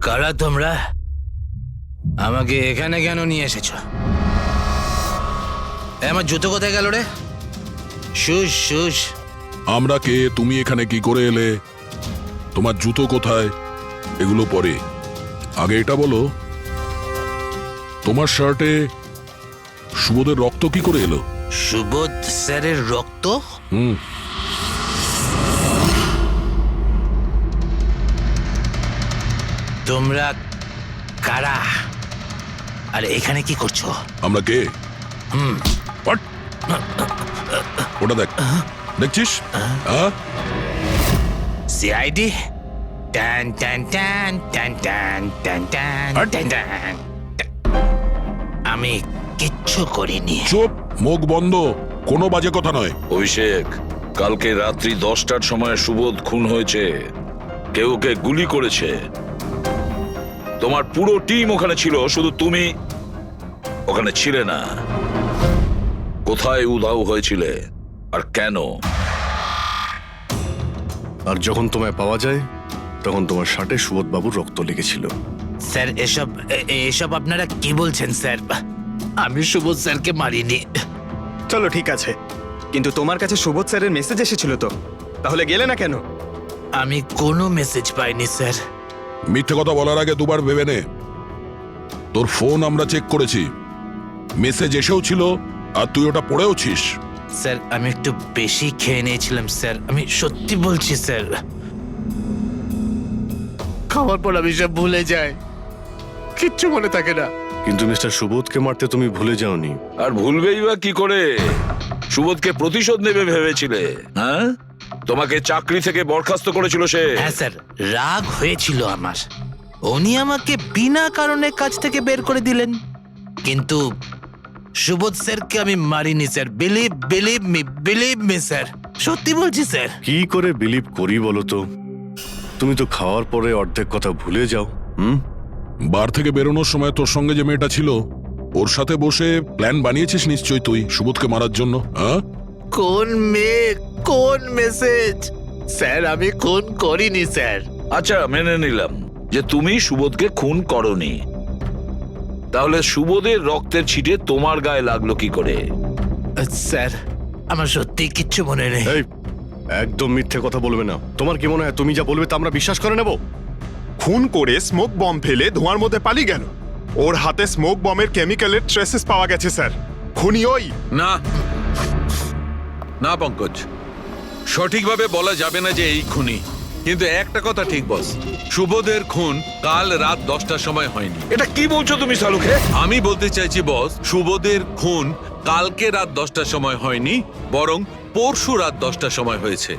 কারা তোমরা? আমাকে এখানে কেন নিয়ে এসেছ? আমার জুতো কোথায় গেল রে? শুশ শুশ। আমরা কে, তুমি এখানে কি করে এলে, তোমার জুতো কোথায়, এগুলো পরে। আগে এটা বলো, তোমার শার্টে সুবোধের রক্ত কি করে এলো? সুবোধ স্যারের রক্ত? তোমরা কারা আর এখানে কি করছো? আমরা কে? ওটা দেখ, দেখছিস? সিআইডি? টান টান টান টান টান টান টান টান টান। আমি কিচ্ছু করিনি। চুপ, মুখ বন্ধ, কোনো বাজে কথা নয়। অভিষেক, কালকে রাত্রি 10টার সময় সুবোধ খুন হয়েছে। কেউ ওকে গুলি করেছে। তোমার পুরো টিম ওখানে ছিল, শুধু তুমি ওখানে ছিলে না। কোথায় উধাও হয়েছিলে আর কেন? আর যখন তোমায় পাওয়া যায় তখন তোমার শার্টে সুবোধ বাবুর রক্ত লেগেছিল। স্যার এসব আপনারা কি বলছেন স্যার? আমি সুবোধ স্যারকে মারিনি। চলো ঠিক আছে, কিন্তু তোমার কাছে সুবোধ স্যারের মেসেজ এসেছিল তো, তাহলে গেলে না কেন? আমি কোনো মেসেজ পাইনি স্যার। মিথ্যে কথা বলার আগে দুবার ভেবে নে। তোর ফোন আমরা চেক করেছি, মেসেজ এসেও ছিল আর তুই ওটা পড়েওছিস। স্যার আমি একটু বেশি খেয়ে নিয়েছিলাম স্যার, আমি সত্যি বলছি স্যার। খাওয়ার পর আমি সব ভুলে যাই, কিচ্ছু মনে থাকে না। কিন্তু মিস্টার সুবোধকে মারতে তুমি ভুলে যাওনি। আর ভুলবেই বা কি করে? সুবোধকে প্রতিশোধ নেবে ভেবেছিলে? হ্যাঁ, তোমাকে চাকরি থেকে বরখাস্ত করেছিল সে। হ্যাঁ স্যার, রাগ হয়েছিল আমার। উনি আমাকে বিনা কারণে কাজ থেকে বের করে দিলেন, কিন্তু সুবোধ স্যারকে আমি মারিনি স্যার। বিলিভ মি স্যার, সত্যি বলছি স্যার। কি করে বিলিভ করি বলো তো? তুমি তো খাওয়ার পরে অর্ধেক কথা ভুলে যাও। বার থেকে বেরোনোর সময় তোর সঙ্গে যে মেয়েটা ছিল, ওর সাথে বসে প্ল্যান বানিয়েছিস নিশ্চয়ই তুই সুবোধকে মারার জন্য। হ্যাঁ, কোন মেয়ে, কোন মেসেজ? স্যার আমি খুন করিনি স্যার। আচ্ছা, মেনে নিলাম যে তুমি সুবোধকে খুন করনি। তাহলে সুবোধের রক্তের ছিটে তোমার গায়ে লাগলো কি করে? স্যার আমার সত্যি কিচ্ছু মনে নেই। এই, একদম মিথ্যে কথা বলবে না। তোমার কি মনে হয় তুমি যা বলবে তা আমরা বিশ্বাস করে নেব? খুন করে স্মোক বম ফেলে ধোঁয়ার মধ্যে পালিয়ে গেল। ওর হাতে স্মোক বমের কেমিক্যালের ট্রেসেস পাওয়া গেছে স্যার। খুনি ওই। না না পঙ্কজ, সঠিকভাবে বলা যাবে না যে এই খুনি, কিন্তু একটা কথা ঠিক বস, সুবোধের খুন কাল রাত 10টার সময় হয়নি। এটা কি বলছো তুমি সালুকে? আমি বলতে চাইছি বস, সুবোধের খুন কালকে রাত 10টার সময় হয়নি, বরং পরশু রাত 10টার সময় হয়েছে।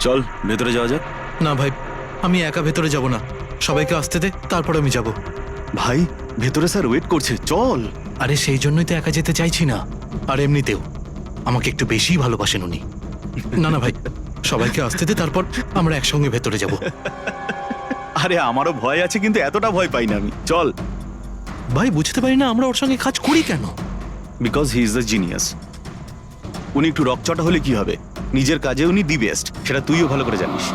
চল ভেতরে যাওয়া যাক। না ভাই, আমি একা ভেতরে যাব না, সবাইকে আসতে দে, তারপর আমি যাব। ভাই ভেতরে স্যার ওয়েট করছে, চল। আরে সেই জন্যই তো একা যেতে চাইছি না। আর এমনিতেও আমাকে একটু বেশি ভালোবাসেন উনি। না না ভাই, সবাইকে আসতে দে, তারপর আমরা একসঙ্গে ভেতরে যাব। আরে আমারও ভয় আছে, কিন্তু এতটা ভয় পাই না আমি। চল। ভাই বুঝতে পারি না আমরা ওর সঙ্গে কাজ করি কেন। Because he is the genius. উনি একটু রকচটা হলে কি হবে, নিজের কাজে উনি দি বেস্ট, সেটা তুইও ভালো করে জানিস।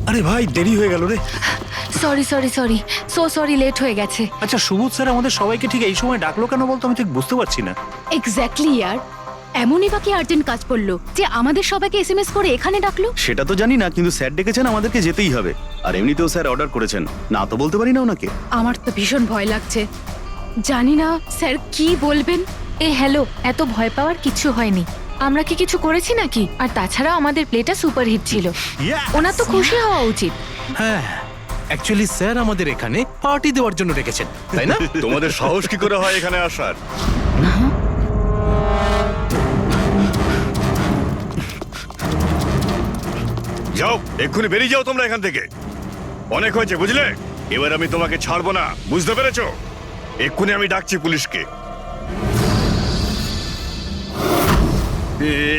আরে ভাই দেরি হয়ে গেল রে। সরি লেট হয়ে গেছে। আচ্ছা সুবোধ স্যার আমাদের সবাইকে ঠিক এই সময় ডাকলো কেন বলতো? আমি ঠিক বুঝতে পারছি না। এক্স্যাক্টলি ইয়ার, এমনই বা কি আর্জেন্ট কাজ পড়লো যে আমাদের সবাইকে এসএমএস করে এখানে ডাকলো? সেটা তো জানি না, কিন্তু স্যার ডেকেছেন, আমাদেরকে যেতেই হবে। আর এমনিতেও স্যার অর্ডার করেছেন, না তো বলতে পারি না ওনাকে। আমার তো ভীষণ ভয় লাগছে, জানি না স্যার কি বলবেন। হ্যালো, এত ভয় পাওয়ার কিছু হয়নি। আমরা কি কিছু করেছি নাকি? আর তাছাড়া আমাদের প্লেটা সুপারহিট ছিল, ওনার তো খুশি হওয়া উচিত। হ্যাঁ, অ্যাকচুয়ালি স্যার আমাদের এখানে পার্টি দেওয়ার জন্য রেখেছেন, তাই না? তোমাদের সাহস কি করে হয় এখানে আসার? যাও, এক্ষুনি বেরিয়ে যাও তোমরা এখান থেকে। অনেক হয়েছে, বুঝলে? এবার আমি তোমাকে ছাড়বো না, বুঝতে পেরেছো? এক্ষুনি আমি ডাকছি পুলিশকে।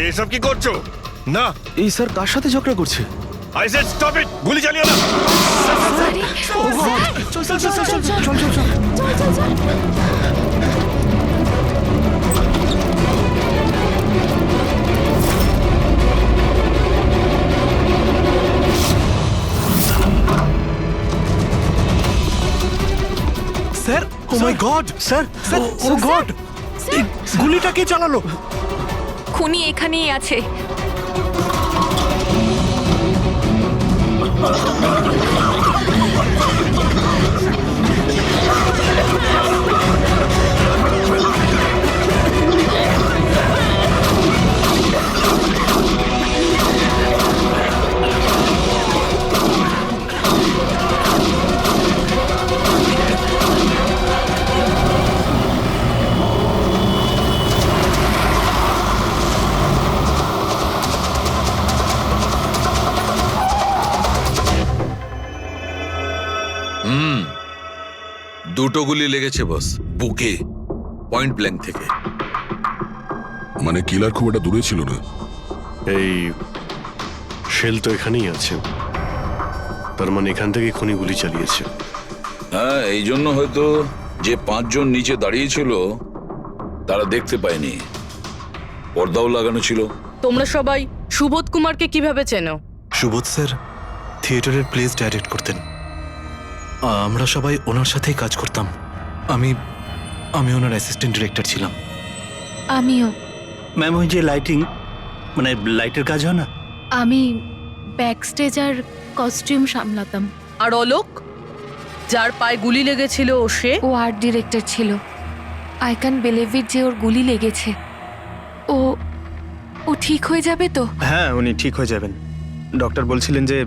এসব কি করছো? না, এই স্যার কার সাথে ঝগড়া করছে? I said stop it! গুলি চালিও না! স্যার, ও মাই গড, স্যার, স্যার, ও গড, এই গুলিটা কে চালালো? খুনি এখানেই আছে। দুটো গুলি লেগেছে বস, বুকে, পয়েন্ট ব্ল্যাঙ্ক থেকে। মানে কিলার খুব একটা দূরে ছিল না। এই শেল তো এখানেই আছে, তার মানে এখান থেকে খুনি গুলি চালিয়েছে। হ্যাঁ, এই জন্য হয়তো যে 5 জন নিচে দাঁড়িয়েছিল তারা দেখতে পায়নি, পর্দাও লাগানো ছিল। তোমরা সবাই সুবোধ কুমারকে কিভাবে চেনো? সুবোধ স্যার থিয়েটারের প্লেস ডাইরেক্ট করতেন। আমরা সবাই ওনার সাথেই কাজ করতাম। আমি ওনার অ্যাসিস্ট্যান্ট ডিরেক্টর ছিলাম। আমিও। ম্যাম, ওই যে লাইটিং, মানে লাইটের কাজ হয় না? আমি ব্যাক স্টেজ আর কস্টিউম সামলাতাম। আর অলোক, যার পায়ে গুলি লেগেছিল, সে? ও আর্ট ডিরেক্টর ছিল। আই ক্যান বিলিভ ইট যে ওর গুলি লেগেছে। ও ঠিক হয়ে যাবে তো? হ্যাঁ, উনি ঠিক হয়ে যাবেন। ডক্টর বলছিলেন যে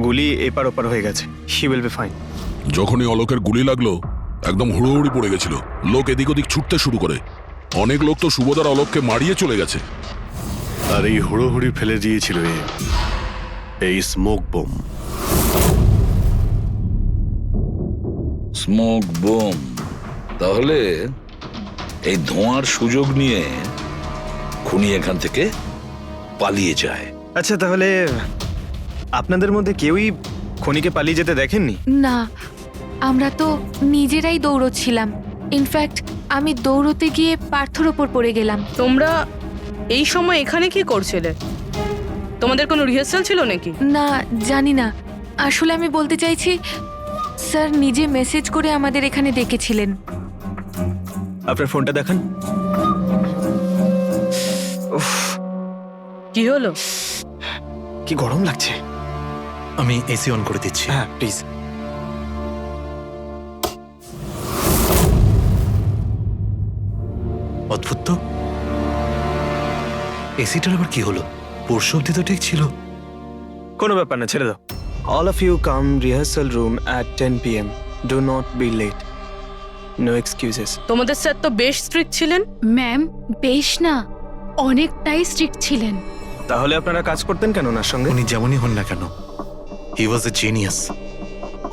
গুলি এপার ওপার হয়ে গেছে, হি উইল বি ফাইন। যখনই অলোকের গুলি লাগলো একদম হুড়োহুড়ি পড়ে গেছিল, লোক এদিক ওদিক ছুটতে শুরু করে। অনেক লোক তো সুবোধার অলোককে মারিয়ে চলে গেছে। আর এই হুড়োহুড়ি ফেলে দিয়েছিল এই স্মোক বোম। Smoke bomb? তাহলে এই ধোঁয়ার সুযোগ নিয়ে খুনি এখান থেকে পালিয়ে যায়। আচ্ছা, তাহলে আপনাদের মধ্যে কেউই খনিকে পালিয়ে যেতে দেখেননি? না, আমরা তো নিজেরাই দৌড়চ্ছিলাম। ইনফ্যাক্ট আমি দৌড়তে গিয়ে পার্থর ওপর পড়ে গেলাম। তোমরা এই সময় এখানে কি করছিলে? তোমাদের কোনো রিহার্সাল ছিল নাকি? না, জানি না। আসলে আমি বলতে চাইছি, স্যার নিজে মেসেজ করে আমাদের এখানে ডেকেছিলেন। আপনার ফোনটা দেখান। কি হলো? কি গরম লাগছে। আমি এসি অন করে দিচ্ছি। হ্যাঁ, প্লিজ। অদ্ভুত তো, এসিটার আবার কি হলো? পরশু অব্দি তো ঠিক ছিল। কোনো ব্যাপার না, ছেড়ে দাও। All of you come rehearsal room at 10 PM. Do not be late. No excuses. তোমাদের স্যার তো বেশ স্ট্রিক্ট ছিলেন। ম্যাম, বেশ না, অনেকটাই স্ট্রিক্ট ছিলেন। তাহলে আপনারা কাজ করতেন কেন ওনার সঙ্গে? উনি যেমনই হন না কেন, হি ওয়াজ এ জিনিয়াস।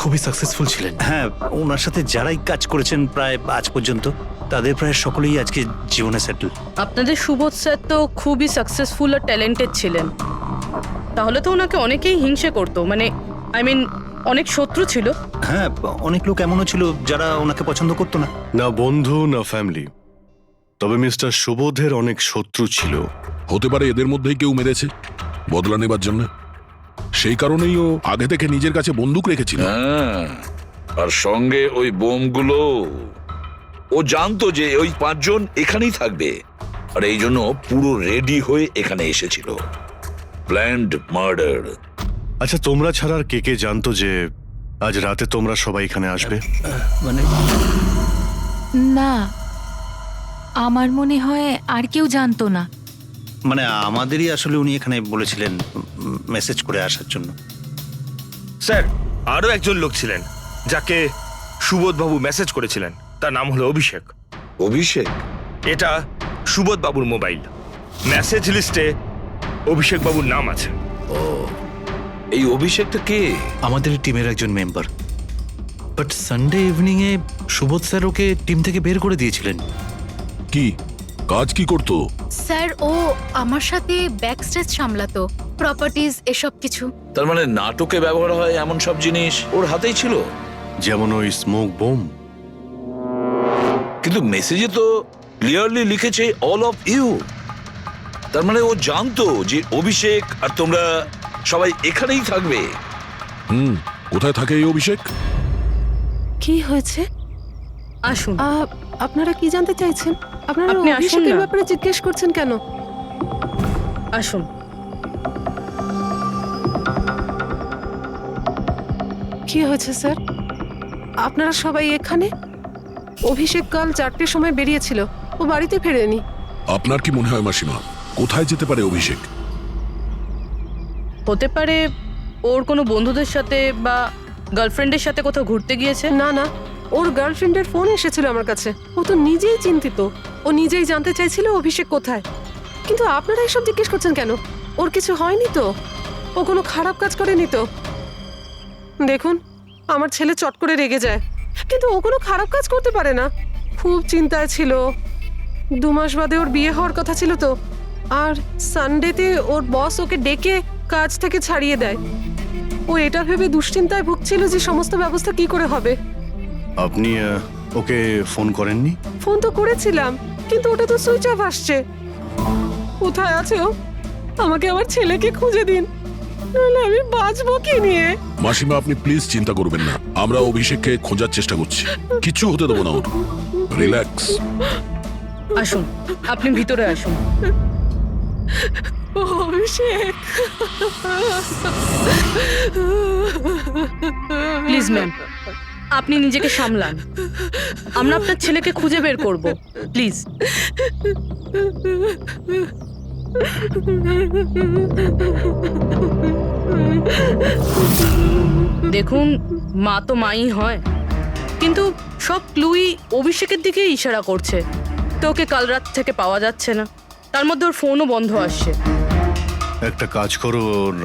খুবই সাকসেসফুল ছিলেন। হ্যাঁ, ওনার সাথে যারাই কাজ করেছেন প্রায় আজ পর্যন্ত, তাদের প্রায় সকলেই আজকে জীবনে সেটেল। আপনাদের সুবোধ স্যার তো খুবই সাকসেসফুল আর ট্যালেন্টেড ছিলেন। তাহলে তো ওনাকে অনেকেই হিংসে করতো, মানে আই মিন অনেক শত্রু ছিল। হ্যাঁ, অনেক লোক এমনও ছিল যারা ওনাকে পছন্দ করতো না। না বন্ধু না ফ্যামিলি, তবে মিস্টার সুবোধের অনেক শত্রু ছিল। হতে পারে এদের মধ্যেই কেউ মেরেছে বদলা নেবার জন্য। সেই কারণেই ও আগে থেকে নিজের কাছে বন্দুক রেখেছিল। হ্যাঁ, আর সঙ্গে ওই বোমগুলো। ও জানতো যে ওই 5 জন এখানেই থাকবে, আর এই জন্য পুরো রেডি হয়ে এখানে এসেছিল। Planned murder. আচ্ছা, তোমরা ছাড়া আর কে কে জানতো যে আজ রাতে তোমরা সবাই এখানে আসবে? মানে না, আমার মনে হয় আর কেউ জানতো না। মানে আমাদেরই আসলে উনি এখানে বলেছিলেন মেসেজ করে আসার জন্য। স্যার, আরো একজন লোক ছিলেন যাকে সুবোধবাবু মেসেজ করেছিলেন, তার নাম হলো অভিষেক। অভিষেক? এটা সুবোধবাবুর মোবাইল। মেসেজ লিস্টে অভিষেক বাবুর নাম আছে। এই অভিষেকটা কে? আমাদের টিমের একজন member. But Sunday evening A Subodh sir okay team থেকে বের করে দিয়েছিলেন। কি কাজ কি করতো? স্যার ও আমার সাথে ব্যাক স্টেজ সামলাতো, প্রপার্টিজ এসব কিছু। তার মানে নাটকে ব্যবহার হয় এমন সব জিনিস ওর হাতেই ছিল? যেমন ওই স্মোক বোম। কিন্তু মেসেজে তো ক্লিয়ারলি লিখেছে অল অফ ইউ। তার মানে ও জানতো যে অভিষেক আর তোমরা সবাই এখানেই থাকবে। কোথায় থাকে এই অভিষেক? কি হয়েছে? আসুন। আপনারা কি জানতে চাইছেন? আপনারা আপনি আসুন অভিষেকের না। ব্যাপারে জিজ্ঞেস করছেন কেন? আসুন। কি হয়েছে স্যার? আপনারা সবাই এখানে? অভিষেক কাল 4টের সময় বেরিয়েছিল, ও বাড়িতে ফেরেনি। আপনার কি মনে হয় মাসিমা, কোথায় যেতে পারে অভিষেক? হতে পারে ওর কোনো বন্ধুদের সাথে বা গার্লফ্রেন্ডের সাথে কোথাও ঘুরতে গিয়েছে। না না, ওর গার্লফ্রেন্ডের ফোন এসেছিল আমার কাছে। ও তো নিজেই চিন্তিত, ও নিজেই জানতে চাইছিল অভিষেক কোথায়। কিন্তু আপনারা এসব জিজ্ঞেস করছেন কেন? ওর কিছু হয়নি তো? ও কোনো খারাপ কাজ করেনি তো? দেখুন, আমার ছেলে চট করে রেগে যায়, কিন্তু ও কোনো খারাপ কাজ করতে পারে না। খুব চিন্তায় ছিল। 2 মাস বাদে ওর বিয়ে হওয়ার কথা ছিল তো। আর সানডেতে ওর বস ওকে ডেকে কাজ থেকে ছাড়িয়ে দেয়। ও এটা ভেবে দুশ্চিন্তায় ভুগছিল যে সমস্ত ব্যবস্থা কি করে হবে। আপনি ওকে ফোন করেননি? ফোন তো করেছিলাম, কিন্তু ওটা তো সুইচ অফ আসছে। কোথায় আছে ও? আমাকে আমার ছেলেকে খুঁজে দিন, নাহলে আমি বাঁচবো কি নিয়ে? মাসিমা আপনি প্লিজ চিন্তা করবেন না, আমরা অভিষেককে খোঁজার চেষ্টা করছি। কিচ্ছু হতে দেবো না ওর। রিল্যাক্স। আসুন, আপনি ভিতরে আসুন। অভিষেক, প্লিজ ম্যাম, আপনি নিজেকে সামলান। আমরা আপনার ছেলেকে খুঁজে বের করব, প্লিজ। দেখুন, মা তো মাই হয়, কিন্তু সব ক্লুই অভিষেকের দিকে ইশারা করছে। তো ওকে কাল রাত থেকে পাওয়া যাচ্ছে না, তার মধ্যে ওর ফোনও বন্ধ আসছে। একটা কাজ করো, ওর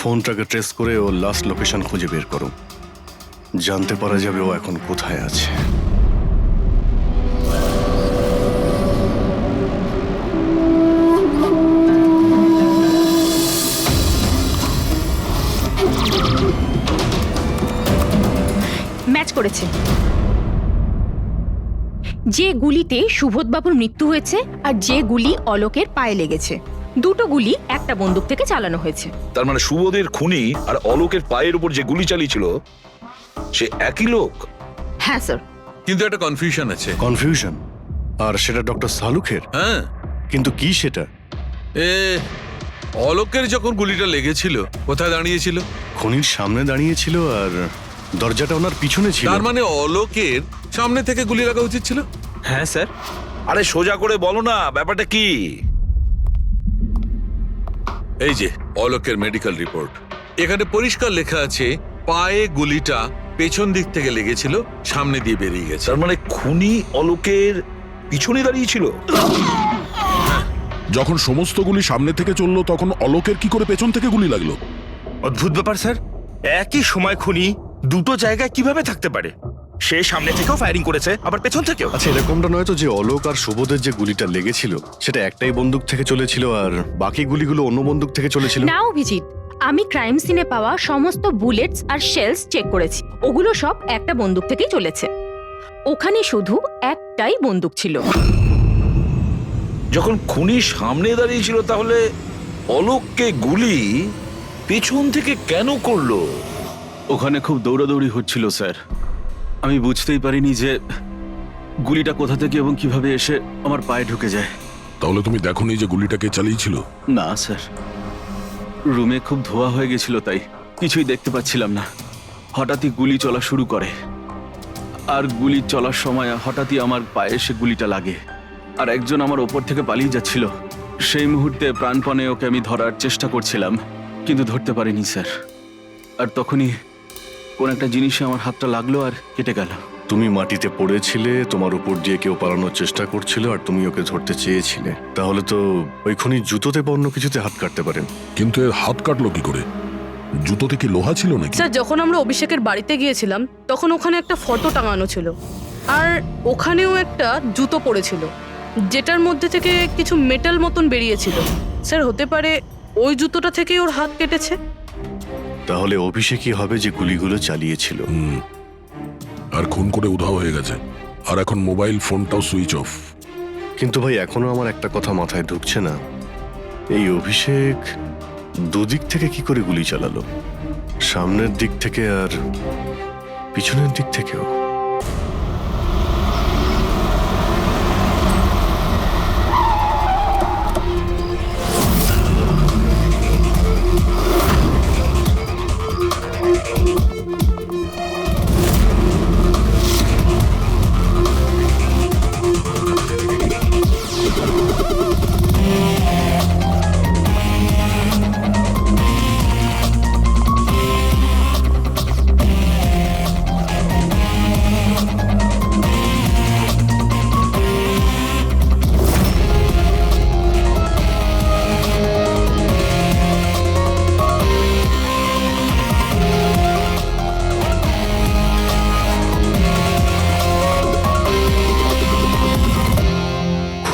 ফোনটাকে ট্রেস করে ওর লাস্ট লোকেশন খুঁজে বের করো। জানতে পারা যাবে ও এখন কোথায় আছে। ম্যাচ করেছে। যে গুলিতে সুবোধবাবুর মৃত্যু হয়েছে আর যে গুলি অলোকের পায়ে লেগেছে, দুটো গুলি একটা বন্দুক থেকে চালানো হয়েছে। তার মানে সুবোধের খুনি আর অলোকের পায়ের উপর যে গুলি চালিয়েছিল সে একই লোক? হ্যাঁ স্যার। কিন্তু একটা কনফিউশন আছে। কনফিউশন? আর সেটা ডক্টর সালুখের? হ্যাঁ। কিন্তু কি সেটা? অলোকের যখন গুলিটা লেগেছিল কোথায় দাঁড়িয়েছিল? খনির সামনে দাঁড়িয়েছিল আর দরজাটা ওনার পিছনে ছিল। তার মানে অলোকের সামনে থেকে গুলি লাগা উচিত ছিল। হ্যাঁ স্যার। আরে সোজা করে বলো না, ব্যাপারটা কি? এই যে অলোকের মেডিকেল রিপোর্ট, এখানে পরিষ্কার লেখা আছে পায়ে গুলিটা পেছন দিক থেকে লেগেছিল, সামনে দিয়ে বেরিয়ে গেছে। তার মানে খুনি অলোকের পিছনে দাঁড়িয়েছিল। যখন সমস্ত গুলি সামনে থেকে চললো তখন অলোকের কি করে পেছন থেকে গুলি লাগলো? অদ্ভুত ব্যাপার স্যার, একই সময় খুনি দুটো জায়গায় কিভাবে থাকতে পারে? সে সামনে থেকেও ফায়ারিং করেছে, আবার পেছন থেকেও। আচ্ছা, এরকমটা নয় তো যে অলোক আর সুবোধের যে গুলিটা লেগেছিল সেটা একটাই বন্দুক থেকে চলেছিল আর বাকি গুলিগুলো অন্য বন্দুক থেকে চলেছিল? না অভিজিৎ, আমি ক্রাইম সিনে পাওয়া সমস্ত বুলেটস আর শেলস চেক করেছি, ওগুলো সব একটা বন্দুক থেকেই চলেছে। ওখানে শুধু একটাই বন্দুক ছিল। যখন খুনি সামনে দাঁড়িয়েছিল তাহলে অলোককে গুলি পেছন থেকে কেন করলো? ওখানে খুব দৌড়াদৌড়ি হচ্ছিল স্যার, আমি বুঝতেই পারিনি যে গুলিটা কোথা থেকে এবং কিভাবে এসে আমার পায়ে ঢুকে যায়। তাহলে তুমি দেখোনি যে গুলিটা কে চালিয়েছিল? না স্যার, রুমে খুব ধোয়া হয়ে গেছিল, তাই কিছুই দেখতে পাচ্ছিলাম না। হঠাৎই গুলি চলা শুরু করে, আর গুলি চলার সময় হঠাৎই আমার পায়ে এসে গুলিটা লাগে, আর একজন আমার ওপর থেকে পালিয়ে যাচ্ছিল। সেই মুহূর্তে প্রাণপণে ওকে আমি ধরার চেষ্টা করছিলাম, কিন্তু ধরতে পারিনি স্যার। আর তখনই কোন একটা জিনিসে আমার হাতটা লাগলো আর কেটে গেল। তুমি মাটিতে পড়েছিলে, তোমার উপর দিয়ে কেউ পালানোর চেষ্টা করছিল আর তুমি ওকে ধরতে চেয়েছিলে। তাহলে তো ওই খুনি জুতোতে বা অন্য কিছুতে হাত কাটতে পারেন। কিন্তু এর হাত কাটলো কি করে? জুতোতে কি লোহা ছিল নাকি? স্যার, যখন আমরা অভিষেকের বাড়িতে গিয়েছিলাম তখন ওখানে একটা ফটো টাঙানো ছিল, আর ওখানেও একটা জুতো পড়েছিল যেটার মধ্যে থেকে কিছু মেটাল মতন বেরিয়েছিল। স্যার, হতে পারে ওই জুতোটা থেকেই ওর হাত কেটেছে। তাহলে অভিষেকই হবে যে গুলিগুলো চালিয়েছিল। আর খুন করে উধাও হয়ে গেছে, আর এখন মোবাইল ফোনটাও সুইচ অফ। কিন্তু ভাই এখনো আমার একটা কথা মাথায় ঢুকছে না, এই অভিষেক দুদিক থেকে কি করে গুলি চালালো, সামনের দিক থেকে আর পিছনের দিক থেকেও।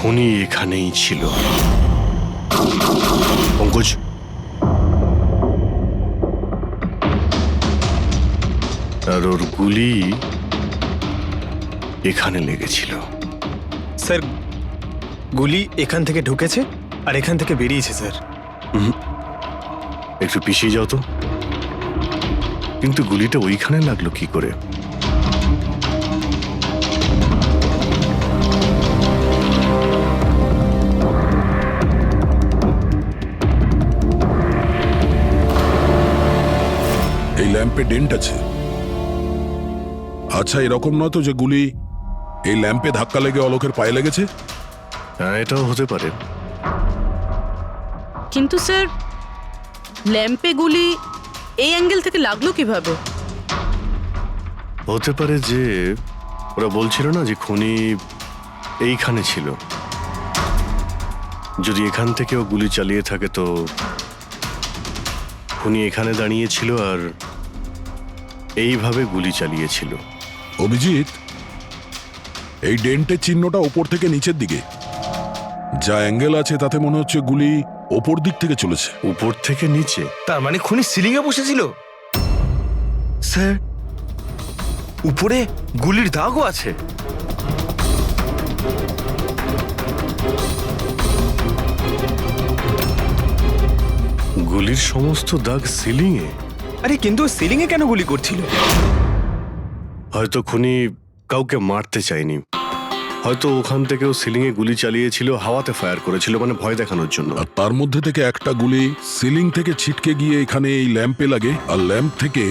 খুনি এখানেই ছিল। পঙ্কজ, আর ওর গুলি এখানে লেগেছিল। স্যার, গুলি এখান থেকে ঢুকেছে আর এখান থেকে বেরিয়েছে স্যার। একটু পিছিয়ে যাও তো। কিন্তু গুলিটা ওইখানে লাগলো কি করে? এই ল্যাম্পে ডেন্ট আছে। আচ্ছা, এরকম নয় তো যে গুলি এই ল্যাম্পে ধাক্কা লেগে অলোকের পায়ে লেগেছে? হ্যাঁ, এটাও হতে পারে। কিন্তু স্যার, ল্যাম্পে গুলি এই অ্যাঙ্গেল থেকে লাগলো কিভাবে? হতে পারে যে ওরা বলছিল না যে খুনি এইখানে ছিল। যদি এখান থেকেও গুলি চালিয়ে থাকে তো খুনি এখানে দাঁড়িয়েছিল আর এইভাবে গুলি চালিয়েছিল। অভিজিৎ, এই ডেন্টের চিহ্নটা ওপর থেকে নিচের দিকে, যা অ্যাঙ্গেল আছে তাতে মনে হচ্ছে গুলি ওপর দিক থেকে চলেছে। উপর থেকে নিচে? তার মানে খুনি সিলিং এ বসেছিল স্যার। উপরে গুলির দাগও আছে। গুলির সমস্ত দাগ সিলিং এ? আরে কিন্তু সিলিং এ কেন গুলি করছিল? হয়তো খুনি কাউকে মারতে চায়নি, হয়তো ওখান থেকেও সিলিং এ গুলি চালিয়েছিল, হাওয়াতে ফায়ার করেছিল, মানে ভয় দেখানোর জন্য। আর তার মধ্যে থেকে একটা গুলি সিলিং থেকে ছিটকে গিয়ে এখানে এই ল্যাম্পে লাগে, আর ল্যাম্প থেকে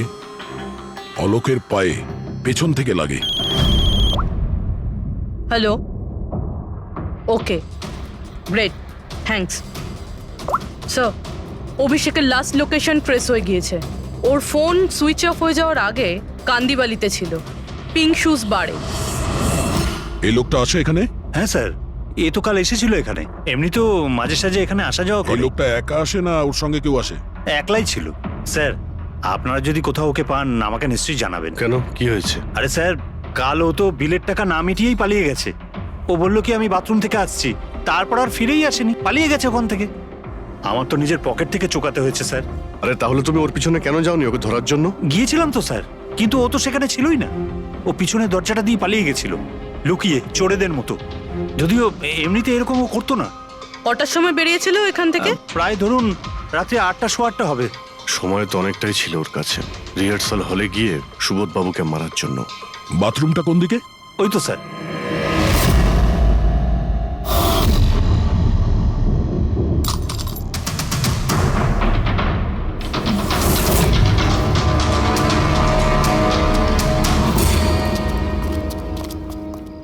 অলোকের পায়ে পেছন থেকে লাগে। হ্যালো, ওকে, গ্রেট, থ্যাঙ্কস। স্যার, অভিষেকের লাস্ট লোকেশন ট্রেস হয়ে গিয়েছে। ওর ফোন সুইচ অফ হয়ে যাওয়ার আগে কান্দিবালিতে ছিল, পিঙ্ক শুজ বারে। এই লোকটা আসে এখানে? হ্যাঁ স্যার, এ তো কাল এসেছিল এখানে। এমনি তো মাঝে সাঝে এখানে আসা যাওয়া এই করে। লোকটা একা আসে না ওর সঙ্গে কেউ আসে? একলাই ছিল। স্যার, আপনারা যদি কোথাও ওকে পান আমাকে নিশ্চয়ই জানাবেন। কেন, কি হয়েছে? আরে স্যার, কাল ও তো বিলের টাকা না মিটিয়েই পালিয়ে গেছে। ও বললো কি আমি বাথরুম থেকে আসছি, তারপর আর ফিরেই আসেনি, পালিয়ে গেছে ওখান থেকে। আমার তো নিজের পকেট থেকে চোকাতে হয়েছে স্যার। আরে তাহলে তুমি ওর পিছনে কেন যাওনি ওকে ধরার জন্য? গিয়েছিলাম তো স্যার, কিন্তু ও তো সেখানে ছিলই না। ও পিছনের দরজাটা দিয়ে পালিয়ে গেছিল, লুকিয়ে, চোরেদের মতো। যদিও এমনিতে এরকম ও করতো না। কটার সময় বেরিয়েছিল এখান থেকে? প্রায় ধরুন রাত্রি 8টা, 8:15 হবে। সময় তো অনেকটাই ছিল ওর কাছে, রিহার্সাল হলে গিয়ে সুবোধ বাবুকে মারার জন্য। বাথরুমটা কোন দিকে? ওই তো স্যার।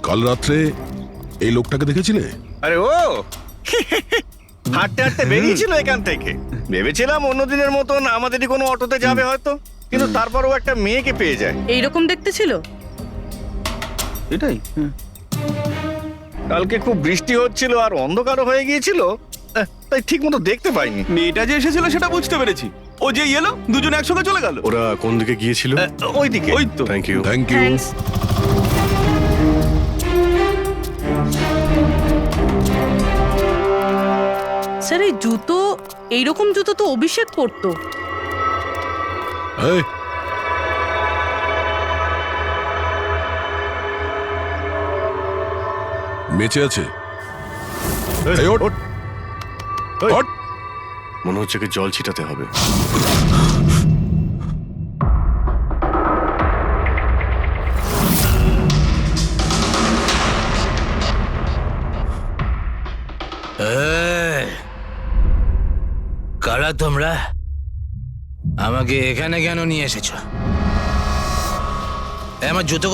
কাল রাত্রে এই লোকটাকে দেখেছিলে? আরে ও হাঁটতে হাঁটতে বেরিয়েছিল এখান থেকে। ভেবেছিলাম অন্যদিনের মতন আমাদেরই কোনো অটোতে যাবে হয়তো। কিন্তু তারপরও একটা মেয়েকে পেয়ে যায়। এইরকম দেখতে ছিল? এটাই কালকে খুব বৃষ্টি হচ্ছিল আর অন্ধকারও হয়ে গিয়েছিল, তাই ঠিক মতো দেখতে পাইনি। মেয়েটা যে এসেছিল সেটা বুঝতে পেরেছি। ও যে এলো দুজন একসঙ্গে চলে গেল। ওরা কোন দিকে গিয়েছিল? ওইদিকে। ওই তো। Thank you. Thank you. Thanks. Sir এই জুতো, এইরকম জুতো তো অভিষেক পরতো। এই, বেঁচে আছে? এই, ওঠ। ওঠ। মনে হচ্ছে কি জল ছিটাতে হবে। এই, কারা তোমরা? আমাকে এখানে কেন নিয়ে এসেছো? আমার জুতো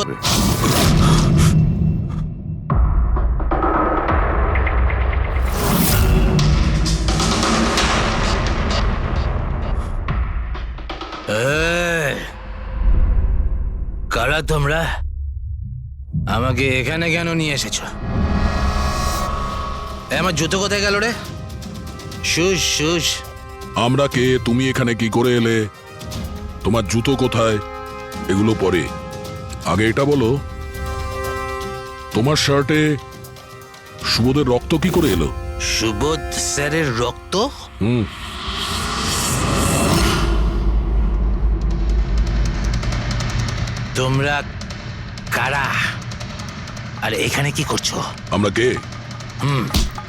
কারা তোমরা? আমাকে এখানে কেন নিয়ে এসেছো? আমার জুতো কোথায় গেল রে? শুশ শুশ। আমরা কে, তুমি এখানে কি করে এলে, তোমার জুতো কোথায়, এগুলো পরে। আগে এটা বলো, তোমার শার্টে সুবোধের রক্ত কি করে এলো? সুবোধ স্যারের রক্ত? হুম। তোমরা কারা আর এখানে কি করছো? আমরা কে?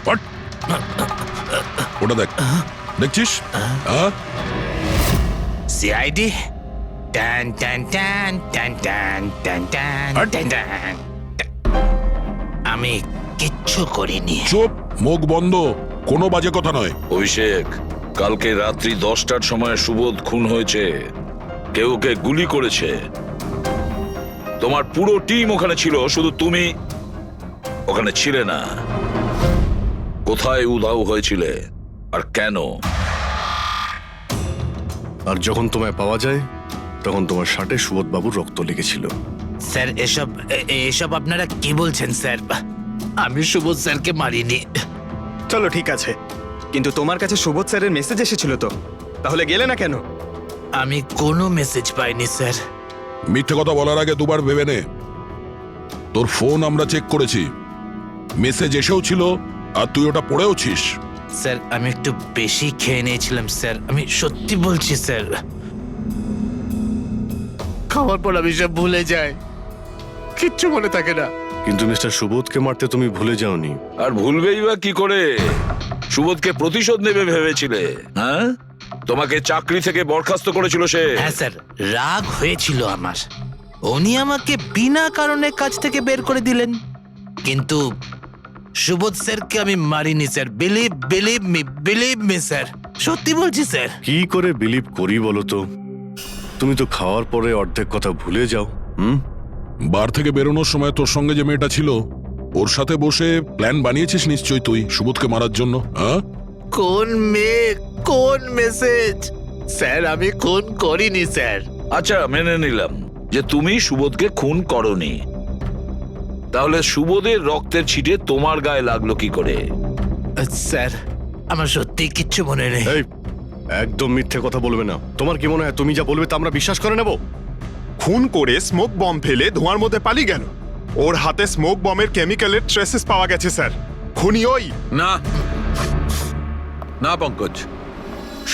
What? ওটা দেখ, দেখছিস? সিআইডি? টান টান টান টান টান টান টান টান টান। আমি কিচ্ছু করিনি। চুপ, মুখ বন্ধ, কোনো বাজে কথা নয়। অভিষেক, কালকে রাত্রি 10টার সময় সুবোধ খুন হয়েছে। কেউ ওকে গুলি করেছে। তোমার পুরো টিম ওখানে ছিল, শুধু তুমি ওখানে ছিলে না। কোথায় উধাও হয়েছিলে আর কেন? আর যখন তোমায় পাওয়া যায় তখন তোমার শার্টে সুবোধ বাবুর রক্ত লেগেছিল। স্যার এসব আপনারা কি বলছেন স্যার? আমি সুবোধ স্যারকে মারিনি। চলো ঠিক আছে, কিন্তু তোমার কাছে সুবোধ স্যারের মেসেজ এসেছিল তো, তাহলে গেলে না কেন? আমি কোনো মেসেজ পাইনি স্যার। মিথ্যে কথা বলার আগে দুবার ভেবে নে। তোর ফোন আমরা চেক করেছি, মেসেজ এসেও ছিল আর তুই ওটা পড়েওছিস। স্যার আমি একটু বেশি খেয়ে নিয়েছিলাম স্যার, আমি সত্যি বলছি স্যার। খাওয়ার পর আমি সব ভুলে যাই, কিচ্ছু মনে থাকে না। কিন্তু মিস্টার সুবোধকে মারতে তুমি ভুলে যাওনি। আর ভুলবেই বা কি করে? সুবোধকে প্রতিশোধ নেবে ভেবেছিলে? হ্যাঁ, তোমাকে চাকরি থেকে বরখাস্ত করেছিল সে। হ্যাঁ স্যার, রাগ হয়েছিল আমার। উনি আমাকে বিনা কারণে কাজ থেকে বের করে দিলেন, কিন্তু সুবোধ স্যারকে আমি মারিনি স্যার। বিলিভ মি স্যার, সত্যি বলছি স্যার। কি করে বিলিভ করি বলো তো? তুমি তো খাওয়ার পরে অর্ধেক কথা ভুলে যাও। বার থেকে বেরোনোর সময় তোর সঙ্গে যে মেয়েটা ছিল, ওর সাথে বসে প্ল্যান বানিয়েছিস নিশ্চয়ই তুই সুবোধকে মারার জন্য। হ্যাঁ, কোন মেয়ে, কোন মেসেজ? স্যার আমি খুন করিনি স্যার। আচ্ছা, মেনে নিলাম যে তুমি সুবোধকে খুন করনি। তাহলে সুবোধের রক্তের ছিটে তোমার গায়ে লাগলো কি করে? স্যার আমার সত্যি কিচ্ছু মনে নেই। এই, একদম মিথ্যে কথা বলবে না। তোমার কি মনে হয় তুমি যা বলবে তা আমরা বিশ্বাস করে নেব? খুন করে স্মোক বম ফেলে ধোঁয়ার মধ্যে পালিয়ে গেল। ওর হাতে স্মোক বমের কেমিক্যালের ট্রেসেস পাওয়া গেছে স্যার। খুনি ওই। না না পঙ্কজ,